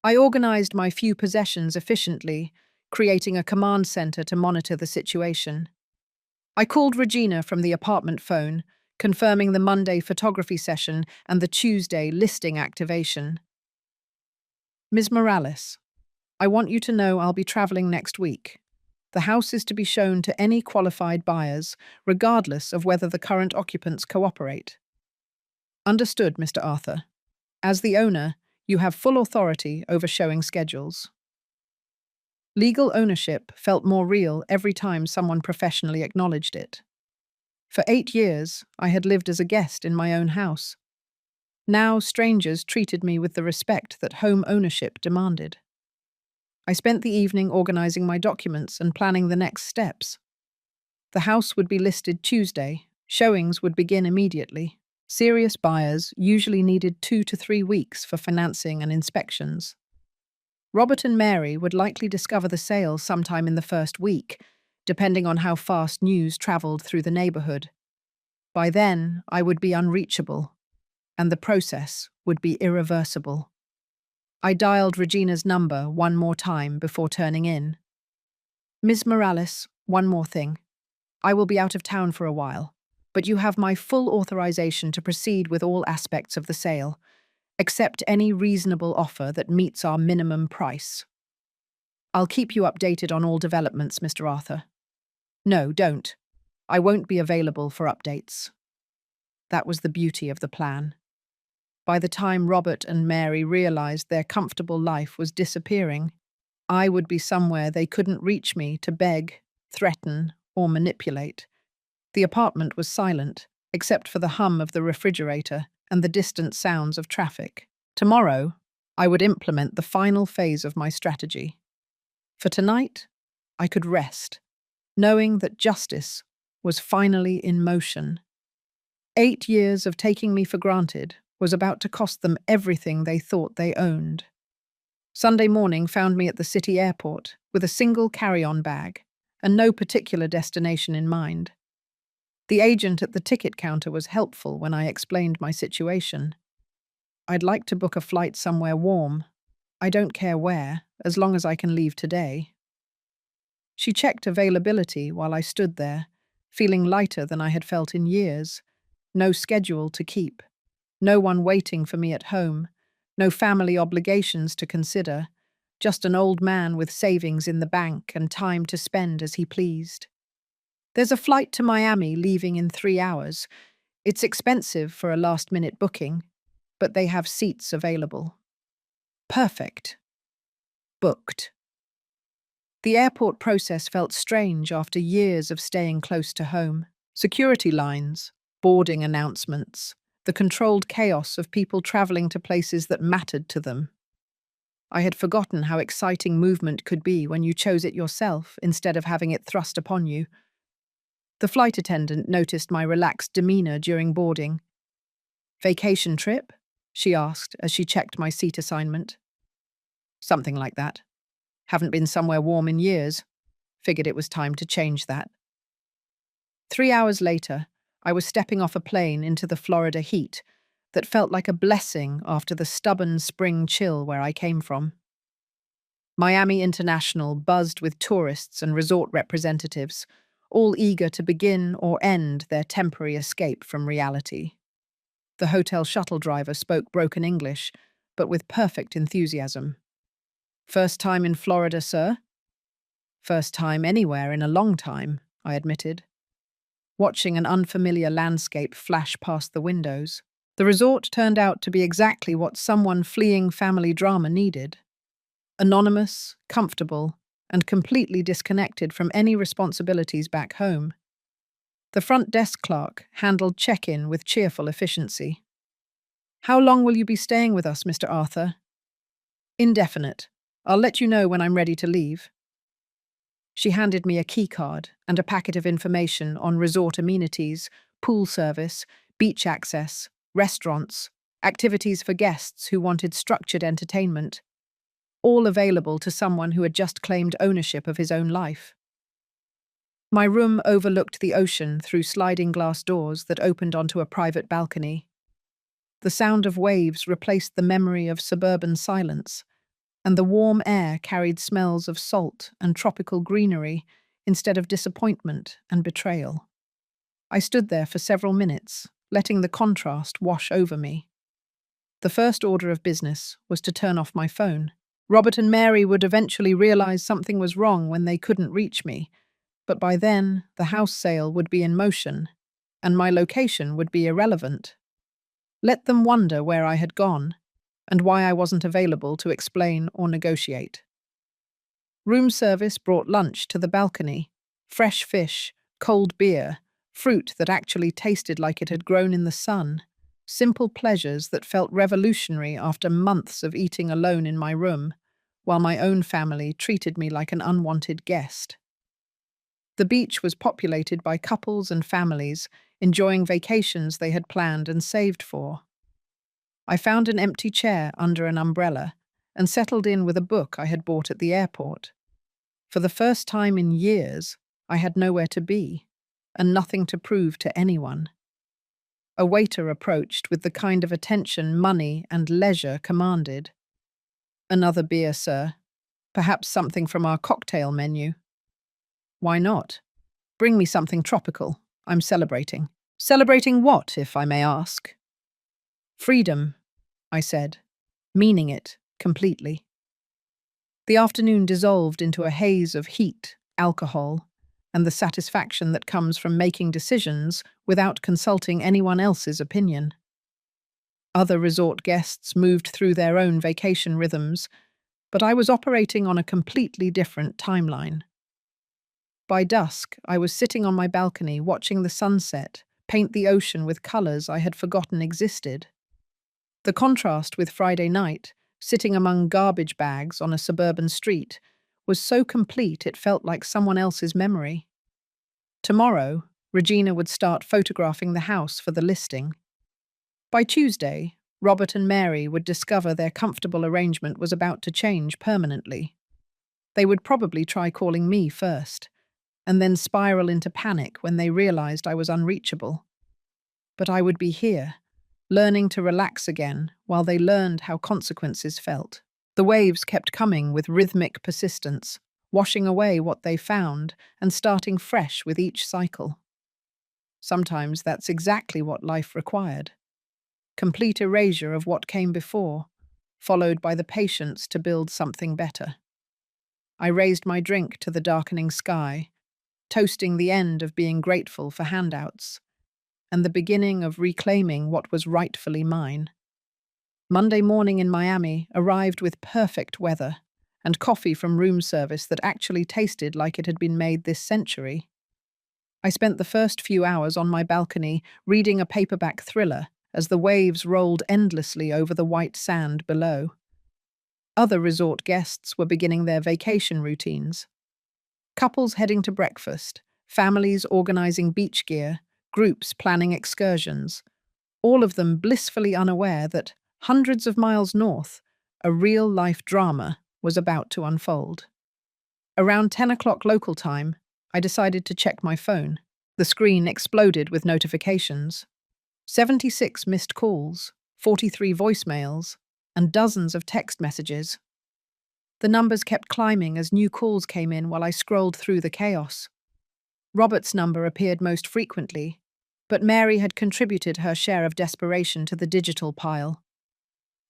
I organized my few possessions efficiently, creating a command center to monitor the situation. I called Regina from the apartment phone, confirming the Monday photography session and the Tuesday listing activation. Ms. Morales, I want you to know I'll be traveling next week. The house is to be shown to any qualified buyers, regardless of whether the current occupants cooperate. Understood, Mr. Arthur. As the owner, you have full authority over showing schedules. Legal ownership felt more real every time someone professionally acknowledged it. For 8 years, I had lived as a guest in my own house. Now strangers treated me with the respect that home ownership demanded. I spent the evening organizing my documents and planning the next steps. The house would be listed Tuesday. Showings would begin immediately. Serious buyers usually needed 2 to 3 weeks for financing and inspections. Robert and Mary would likely discover the sale sometime in the first week, depending on how fast news traveled through the neighborhood. By then, I would be unreachable, and the process would be irreversible. I dialed Regina's number one more time before turning in. Ms. Morales, one more thing. I will be out of town for a while, but you have my full authorization to proceed with all aspects of the sale. Accept any reasonable offer that meets our minimum price. I'll keep you updated on all developments, Mr. Arthur. No, don't. I won't be available for updates. That was the beauty of the plan. By the time Robert and Mary realized their comfortable life was disappearing, I would be somewhere they couldn't reach me to beg, threaten, or manipulate. The apartment was silent, except for the hum of the refrigerator and the distant sounds of traffic. Tomorrow, I would implement the final phase of my strategy. For tonight, I could rest, knowing that justice was finally in motion. 8 years of taking me for granted was about to cost them everything they thought they owned. Sunday morning found me at the city airport with a single carry-on bag and no particular destination in mind. The agent at the ticket counter was helpful when I explained my situation. I'd like to book a flight somewhere warm. I don't care where, as long as I can leave today. She checked availability while I stood there, feeling lighter than I had felt in years. No schedule to keep. No one waiting for me at home. No family obligations to consider. Just an old man with savings in the bank and time to spend as he pleased. There's a flight to Miami leaving in 3 hours. It's expensive for a last-minute booking, but they have seats available. Perfect. Booked. The airport process felt strange after years of staying close to home. Security lines, boarding announcements, the controlled chaos of people traveling to places that mattered to them. I had forgotten how exciting movement could be when you chose it yourself instead of having it thrust upon you. The flight attendant noticed my relaxed demeanor during boarding. "Vacation trip?" she asked as she checked my seat assignment. "Something like that. Haven't been somewhere warm in years. Figured it was time to change that." 3 hours later, I was stepping off a plane into the Florida heat that felt like a blessing after the stubborn spring chill where I came from. Miami International buzzed with tourists and resort representatives, all eager to begin or end their temporary escape from reality. The hotel shuttle driver spoke broken English, but with perfect enthusiasm. "First time in Florida, sir?" "First time anywhere in a long time," I admitted, watching an unfamiliar landscape flash past the windows. The resort turned out to be exactly what someone fleeing family drama needed. Anonymous, comfortable, and completely disconnected from any responsibilities back home. The front desk clerk handled check-in with cheerful efficiency. "How long will you be staying with us, Mr. Arthur?" "Indefinite. I'll let you know when I'm ready to leave." She handed me a key card and a packet of information on resort amenities, pool service, beach access, restaurants, activities for guests who wanted structured entertainment, all available to someone who had just claimed ownership of his own life. My room overlooked the ocean through sliding glass doors that opened onto a private balcony. The sound of waves replaced the memory of suburban silence. and the warm air carried smells of salt and tropical greenery instead of disappointment and betrayal. I stood there for several minutes, letting the contrast wash over me. The first order of business was to turn off my phone. Robert and Mary would eventually realize something was wrong when they couldn't reach me, but by then the house sale would be in motion, and my location would be irrelevant. Let them wonder where I had gone, and why I wasn't available to explain or negotiate. Room service brought lunch to the balcony: fresh fish, cold beer, fruit that actually tasted like it had grown in the sun. Simple pleasures that felt revolutionary after months of eating alone in my room, while my own family treated me like an unwanted guest. The beach was populated by couples and families enjoying vacations they had planned and saved for. I found an empty chair under an umbrella and settled in with a book I had bought at the airport. For the first time in years, I had nowhere to be, and nothing to prove to anyone. A waiter approached with the kind of attention money and leisure commanded. "Another beer, sir. Perhaps something from our cocktail menu." "Why not? Bring me something tropical. I'm celebrating." "Celebrating what, if I may ask?" "Freedom," I said, meaning it completely. The afternoon dissolved into a haze of heat, alcohol, and the satisfaction that comes from making decisions without consulting anyone else's opinion. Other resort guests moved through their own vacation rhythms, but I was operating on a completely different timeline. By dusk, I was sitting on my balcony watching the sunset paint the ocean with colors I had forgotten existed. The contrast with Friday night, sitting among garbage bags on a suburban street, was so complete it felt like someone else's memory. Tomorrow, Regina would start photographing the house for the listing. By Tuesday, Robert and Mary would discover their comfortable arrangement was about to change permanently. They would probably try calling me first, and then spiral into panic when they realized I was unreachable. But I would be here, learning to relax again while they learned how consequences felt. The waves kept coming with rhythmic persistence, washing away what they found and starting fresh with each cycle. Sometimes that's exactly what life required. Complete erasure of what came before, followed by the patience to build something better. I raised my drink to the darkening sky, toasting the end of being grateful for handouts, and the beginning of reclaiming what was rightfully mine. Monday morning in Miami arrived with perfect weather and coffee from room service that actually tasted like it had been made this century. I spent the first few hours on my balcony reading a paperback thriller as the waves rolled endlessly over the white sand below. Other resort guests were beginning their vacation routines. Couples heading to breakfast, families organizing beach gear, groups planning excursions, all of them blissfully unaware that hundreds of miles north, a real-life drama was about to unfold. Around 10 o'clock local time, I decided to check my phone. The screen exploded with notifications. 76 missed calls, 43 voicemails, and dozens of text messages. The numbers kept climbing as new calls came in while I scrolled through the chaos. Robert's number appeared most frequently, but Mary had contributed her share of desperation to the digital pile.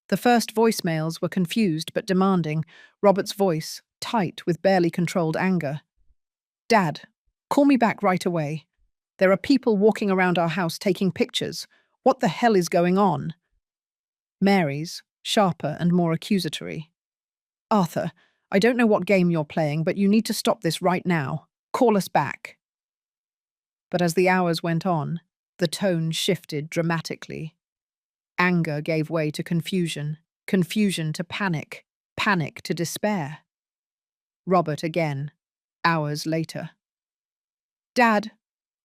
The first voicemails were confused but demanding, Robert's voice tight with barely controlled anger. "Dad, call me back right away. There are people walking around our house taking pictures. What the hell is going on?" Mary's, sharper and more accusatory. "Arthur, I don't know what game you're playing, but you need to stop this right now. Call us back." But as the hours went on, the tone shifted dramatically. Anger gave way to confusion, confusion to panic, panic to despair. Robert again, hours later. "Dad,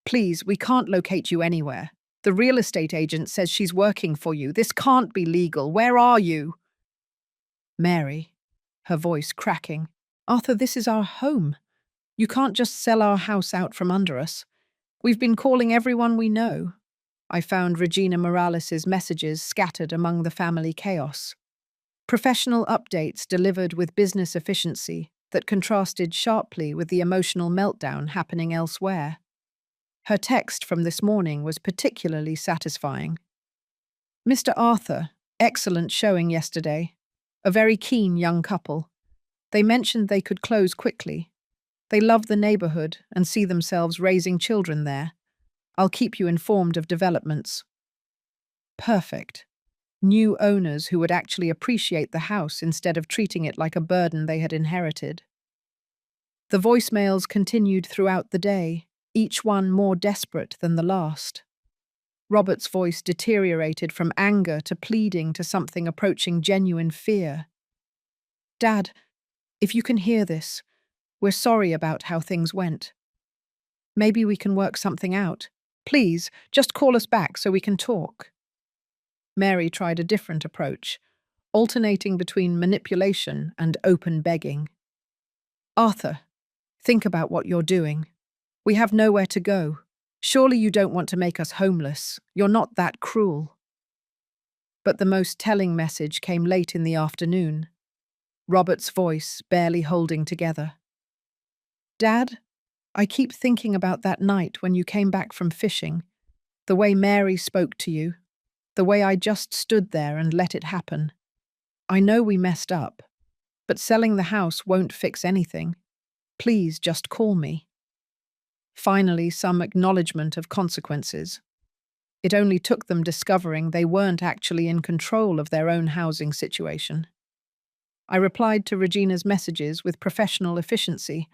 please, we can't locate you anywhere. The real estate agent says she's working for you. This can't be legal. Where are you?" Mary, her voice cracking. "Arthur, this is our home. You can't just sell our house out from under us. We've been calling everyone we know." I found Regina Morales' messages scattered among the family chaos. Professional updates delivered with business efficiency that contrasted sharply with the emotional meltdown happening elsewhere. Her text from this morning was particularly satisfying. Mr. Arthur, excellent showing yesterday. A very keen young couple. They mentioned they could close quickly. They love the neighborhood and see themselves raising children there. I'll keep you informed of developments. Perfect. New owners who would actually appreciate the house instead of treating it like a burden they had inherited. The voicemails continued throughout the day, each one more desperate than the last. Robert's voice deteriorated from anger to pleading to something approaching genuine fear. Dad, if you can hear this, we're sorry about how things went. Maybe we can work something out. Please, just call us back so we can talk. Mary tried a different approach, alternating between manipulation and open begging. Arthur, think about what you're doing. We have nowhere to go. Surely you don't want to make us homeless. You're not that cruel. But the most telling message came late in the afternoon. Robert's voice barely holding together. Dad, I keep thinking about that night when you came back from fishing, the way Mary spoke to you, the way I just stood there and let it happen. I know we messed up, but selling the house won't fix anything. Please just call me. Finally, some acknowledgement of consequences. It only took them discovering they weren't actually in control of their own housing situation. I replied to Regina's messages with professional efficiency,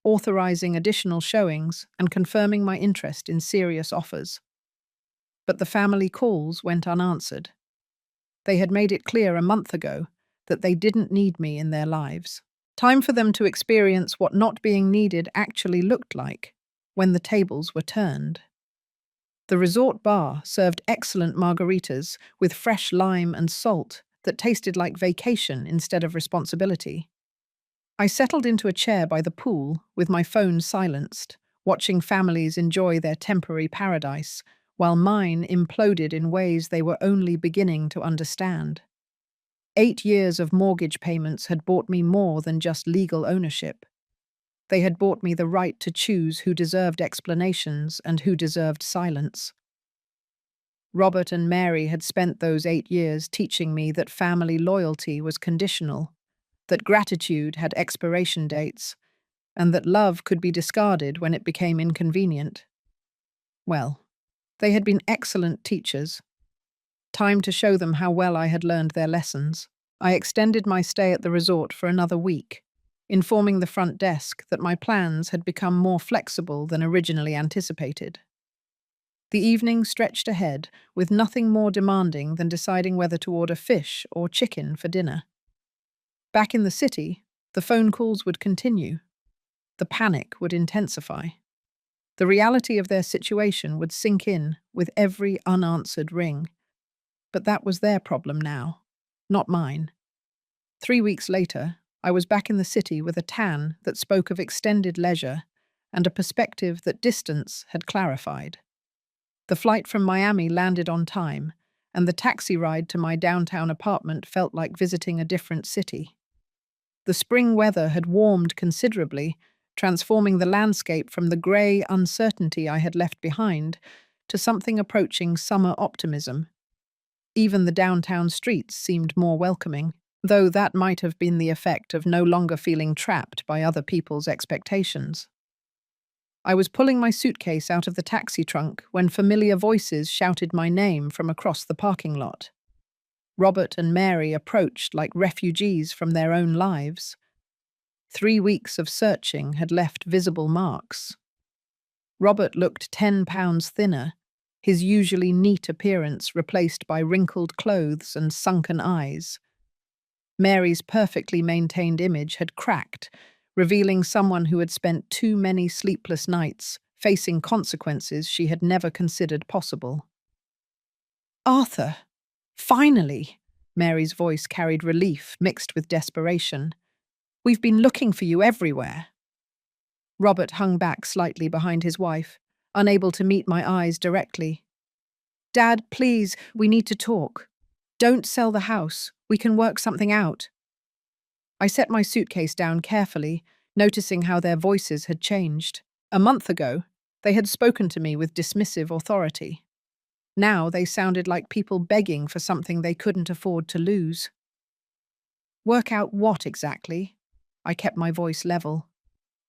authorizing additional showings and confirming my interest in serious offers. But the family calls went unanswered. They had made it clear a month ago that they didn't need me in their lives. Time for them to experience what not being needed actually looked like when the tables were turned. The resort bar served excellent margaritas with fresh lime and salt that tasted like vacation instead of responsibility. I settled into a chair by the pool with my phone silenced, watching families enjoy their temporary paradise, while mine imploded in ways they were only beginning to understand. 8 years of mortgage payments had bought me more than just legal ownership. They had bought me the right to choose who deserved explanations and who deserved silence. Robert and Mary had spent those 8 years teaching me that family loyalty was conditional, that gratitude had expiration dates, and that love could be discarded when it became inconvenient. Well, they had been excellent teachers. Time to show them how well I had learned their lessons. I extended my stay at the resort for another week, informing the front desk that my plans had become more flexible than originally anticipated. The evening stretched ahead, with nothing more demanding than deciding whether to order fish or chicken for dinner. Back in the city, the phone calls would continue. The panic would intensify. The reality of their situation would sink in with every unanswered ring. But that was their problem now, not mine. 3 weeks later, I was back in the city with a tan that spoke of extended leisure and a perspective that distance had clarified. The flight from Miami landed on time, and the taxi ride to my downtown apartment felt like visiting a different city. The spring weather had warmed considerably, transforming the landscape from the grey uncertainty I had left behind to something approaching summer optimism. Even the downtown streets seemed more welcoming, though that might have been the effect of no longer feeling trapped by other people's expectations. I was pulling my suitcase out of the taxi trunk when familiar voices shouted my name from across the parking lot. Robert and Mary approached like refugees from their own lives. 3 weeks of searching had left visible marks. Robert looked 10 pounds thinner, his usually neat appearance replaced by wrinkled clothes and sunken eyes. Mary's perfectly maintained image had cracked, revealing someone who had spent too many sleepless nights, facing consequences she had never considered possible. Arthur! Finally! Mary's voice carried relief mixed with desperation. We've been looking for you everywhere. Robert hung back slightly behind his wife, unable to meet my eyes directly. Dad, please, we need to talk. Don't sell the house. We can work something out. I set my suitcase down carefully, noticing how their voices had changed. A month ago, they had spoken to me with dismissive authority. Now they sounded like people begging for something they couldn't afford to lose. Work out what exactly? I kept my voice level,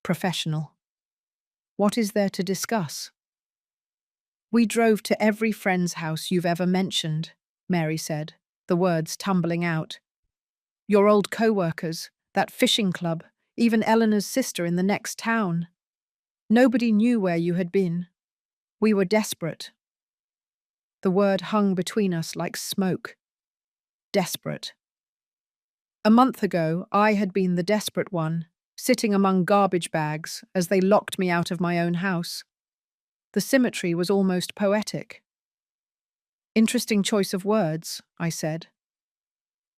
professional. What is there to discuss? We drove to every friend's house you've ever mentioned, Mary said, the words tumbling out. Your old co-workers, that fishing club, even Eleanor's sister in the next town. Nobody knew where you had been. We were desperate. The word hung between us like smoke. Desperate. A month ago, I had been the desperate one, sitting among garbage bags as they locked me out of my own house. The symmetry was almost poetic. Interesting choice of words, I said.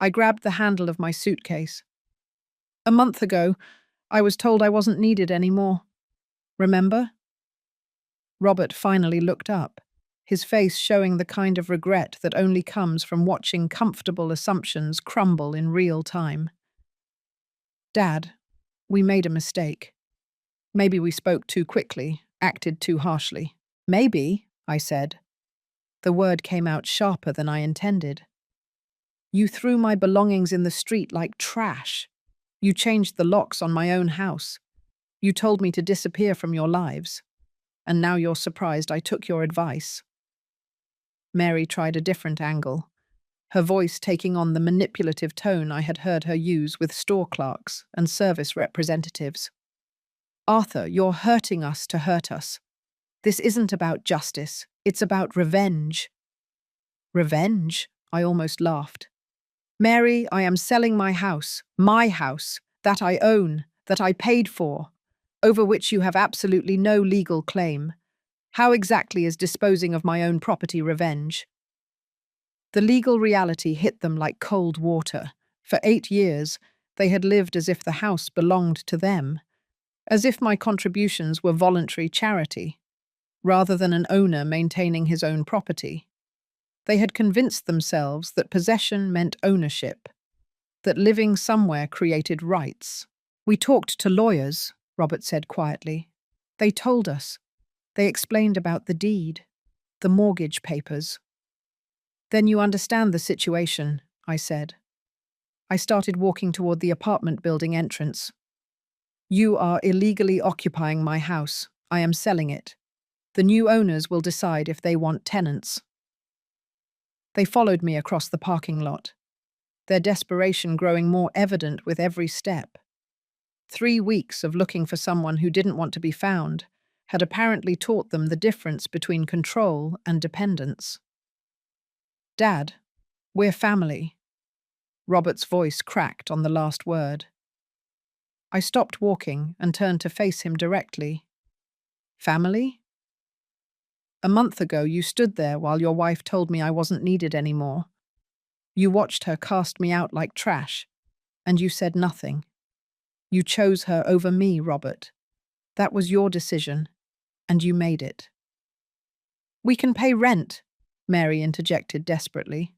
I grabbed the handle of my suitcase. A month ago, I was told I wasn't needed anymore. Remember? Robert finally looked up, his face showing the kind of regret that only comes from watching comfortable assumptions crumble in real time. Dad, we made a mistake. Maybe we spoke too quickly, acted too harshly. Maybe, I said. The word came out sharper than I intended. You threw my belongings in the street like trash. You changed the locks on my own house. You told me to disappear from your lives. And now you're surprised I took your advice. Mary tried a different angle, her voice taking on the manipulative tone I had heard her use with store clerks and service representatives. Arthur, you're hurting us to hurt us. This isn't about justice, it's about revenge. Revenge? I almost laughed. Mary, I am selling my house, that I own, that I paid for, over which you have absolutely no legal claim. How exactly is disposing of my own property revenge? The legal reality hit them like cold water. For 8 years, they had lived as if the house belonged to them, as if my contributions were voluntary charity, rather than an owner maintaining his own property. They had convinced themselves that possession meant ownership, that living somewhere created rights. We talked to lawyers, Robert said quietly. They told us. They explained about the deed, the mortgage papers. Then you understand the situation, I said. I started walking toward the apartment building entrance. You are illegally occupying my house. I am selling it. The new owners will decide if they want tenants. They followed me across the parking lot, their desperation growing more evident with every step. 3 weeks of looking for someone who didn't want to be found had apparently taught them the difference between control and dependence. Dad, we're family. Robert's voice cracked on the last word. I stopped walking and turned to face him directly. Family? A month ago, you stood there while your wife told me I wasn't needed anymore. You watched her cast me out like trash, and you said nothing. You chose her over me, Robert. That was your decision, and you made it. We can pay rent, Mary interjected desperately.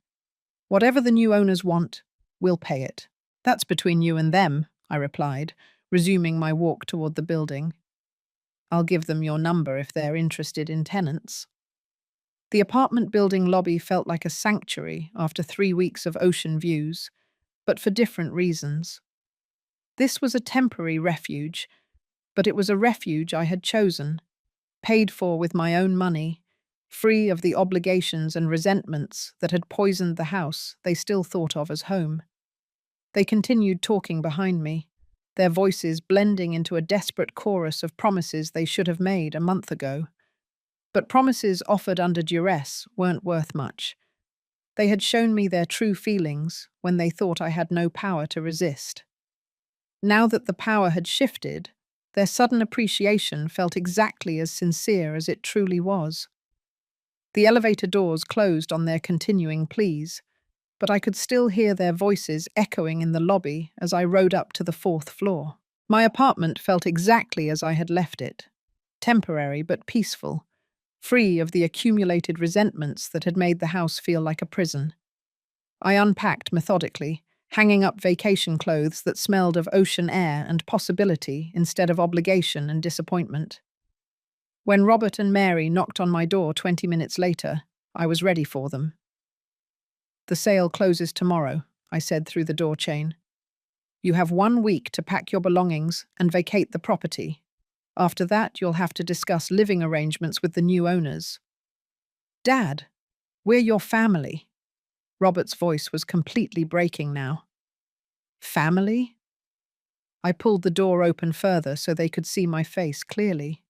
Whatever the new owners want, we'll pay it. That's between you and them, I replied, resuming my walk toward the building. I'll give them your number if they're interested in tenants. The apartment building lobby felt like a sanctuary after 3 weeks of ocean views, but for different reasons. This was a temporary refuge, but it was a refuge I had chosen, paid for with my own money, free of the obligations and resentments that had poisoned the house they still thought of as home. They continued talking behind me, their voices blending into a desperate chorus of promises they should have made a month ago. But promises offered under duress weren't worth much. They had shown me their true feelings when they thought I had no power to resist. Now that the power had shifted, their sudden appreciation felt exactly as sincere as it truly was. The elevator doors closed on their continuing pleas, but I could still hear their voices echoing in the lobby as I rode up to the 4th floor. My apartment felt exactly as I had left it, temporary but peaceful, free of the accumulated resentments that had made the house feel like a prison. I unpacked methodically, hanging up vacation clothes that smelled of ocean air and possibility instead of obligation and disappointment. When Robert and Mary knocked on my door 20 minutes later, I was ready for them. "The sale closes tomorrow," I said through the door chain. "You have 1 week to pack your belongings and vacate the property. After that, you'll have to discuss living arrangements with the new owners." "Dad, we're your family." Robert's voice was completely breaking now. "Family?" I pulled the door open further so they could see my face clearly.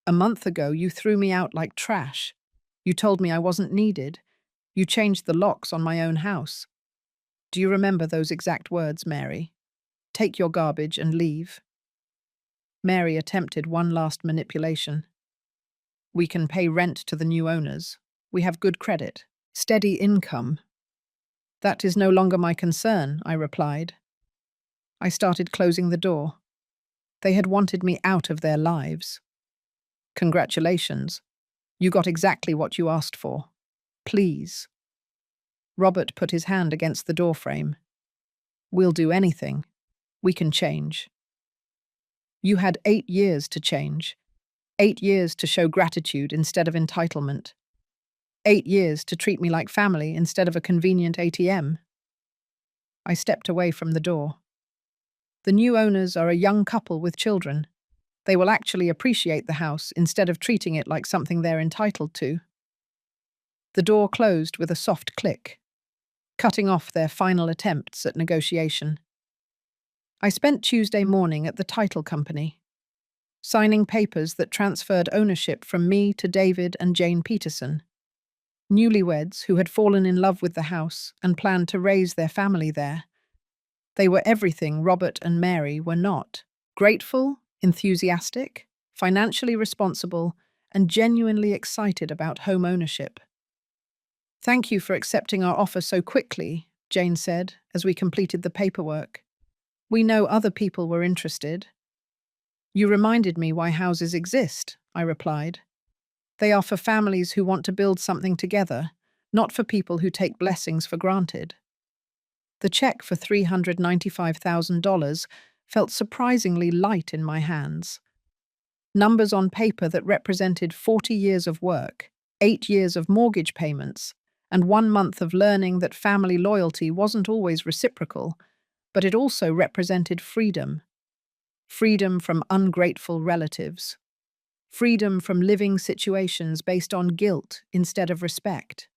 "A month ago, you threw me out like trash. You told me I wasn't needed. You changed the locks on my own house. Do you remember those exact words, Mary? Take your garbage and leave." Mary attempted one last manipulation. "We can pay rent to the new owners. We have good credit, steady income." "That is no longer my concern," I replied. I started closing the door. They had wanted me out of their lives. "Congratulations. You got exactly what you asked for. Please." Robert put his hand against the doorframe. "We'll do anything. We can change." "You had 8 years to change. 8 years to show gratitude instead of entitlement. 8 years to treat me like family instead of a convenient ATM." I stepped away from the door. "The new owners are a young couple with children. They will actually appreciate the house instead of treating it like something they're entitled to." The door closed with a soft click, cutting off their final attempts at negotiation. I spent Tuesday morning at the title company, signing papers that transferred ownership from me to David and Jane Peterson, newlyweds who had fallen in love with the house and planned to raise their family there. They were everything Robert and Mary were not: grateful, enthusiastic, financially responsible, and genuinely excited about home ownership. "Thank you for accepting our offer so quickly," Jane said as we completed the paperwork. "We know other people were interested." "You reminded me why houses exist," I replied. "They are for families who want to build something together, not for people who take blessings for granted." The check for $395,000 felt surprisingly light in my hands. Numbers on paper that represented 40 years of work, 8 years of mortgage payments, and 1 month of learning that family loyalty wasn't always reciprocal, but it also represented freedom. Freedom from ungrateful relatives. Freedom from living situations based on guilt instead of respect.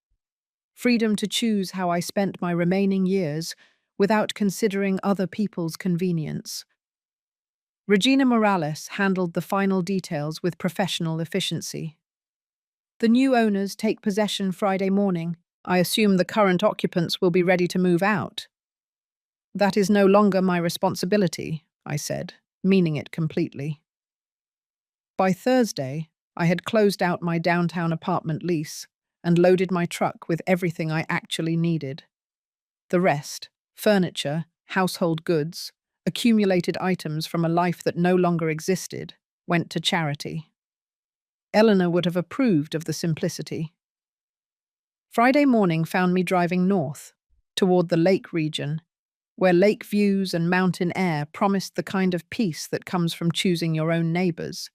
Freedom to choose how I spent my remaining years without considering other people's convenience. Regina Morales handled the final details with professional efficiency. "The new owners take possession Friday morning. I assume the current occupants will be ready to move out." "That is no longer my responsibility," I said, meaning it completely. By Thursday, I had closed out my downtown apartment lease and loaded my truck with everything I actually needed. The rest, furniture, household goods, accumulated items from a life that no longer existed, went to charity. Eleanor would have approved of the simplicity. Friday morning found me driving north, toward the lake region, where lake views and mountain air promised the kind of peace that comes from choosing your own neighbors,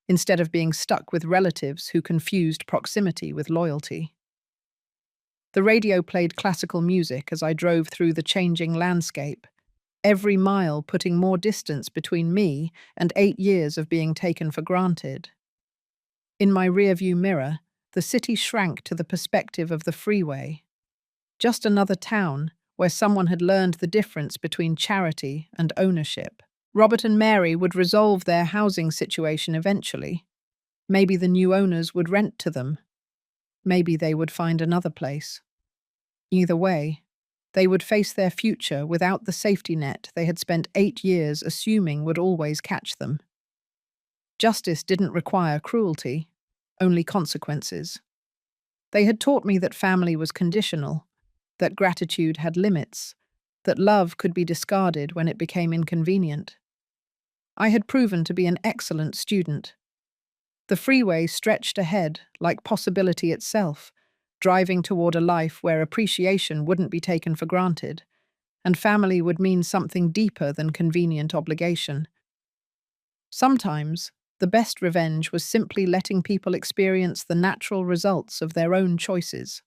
instead of being stuck with relatives who confused proximity with loyalty. The radio played classical music as I drove through the changing landscape, every mile putting more distance between me and 8 years of being taken for granted. In my rearview mirror, the city shrank to the perspective of the freeway. Just another town where someone had learned the difference between charity and ownership. Robert and Mary would resolve their housing situation eventually. Maybe the new owners would rent to them. Maybe they would find another place. Either way, they would face their future without the safety net they had spent 8 years assuming would always catch them. Justice didn't require cruelty, only consequences. They had taught me that family was conditional, that gratitude had limits, that love could be discarded when it became inconvenient. I had proven to be an excellent student. The freeway stretched ahead like possibility itself, driving toward a life where appreciation wouldn't be taken for granted, and family would mean something deeper than convenient obligation. Sometimes, the best revenge was simply letting people experience the natural results of their own choices.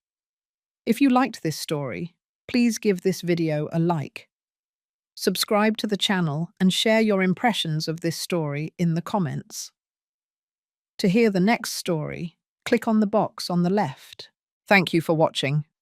If you liked this story, please give this video a like. Subscribe to the channel and share your impressions of this story in the comments. To hear the next story, click on the box on the left. Thank you for watching.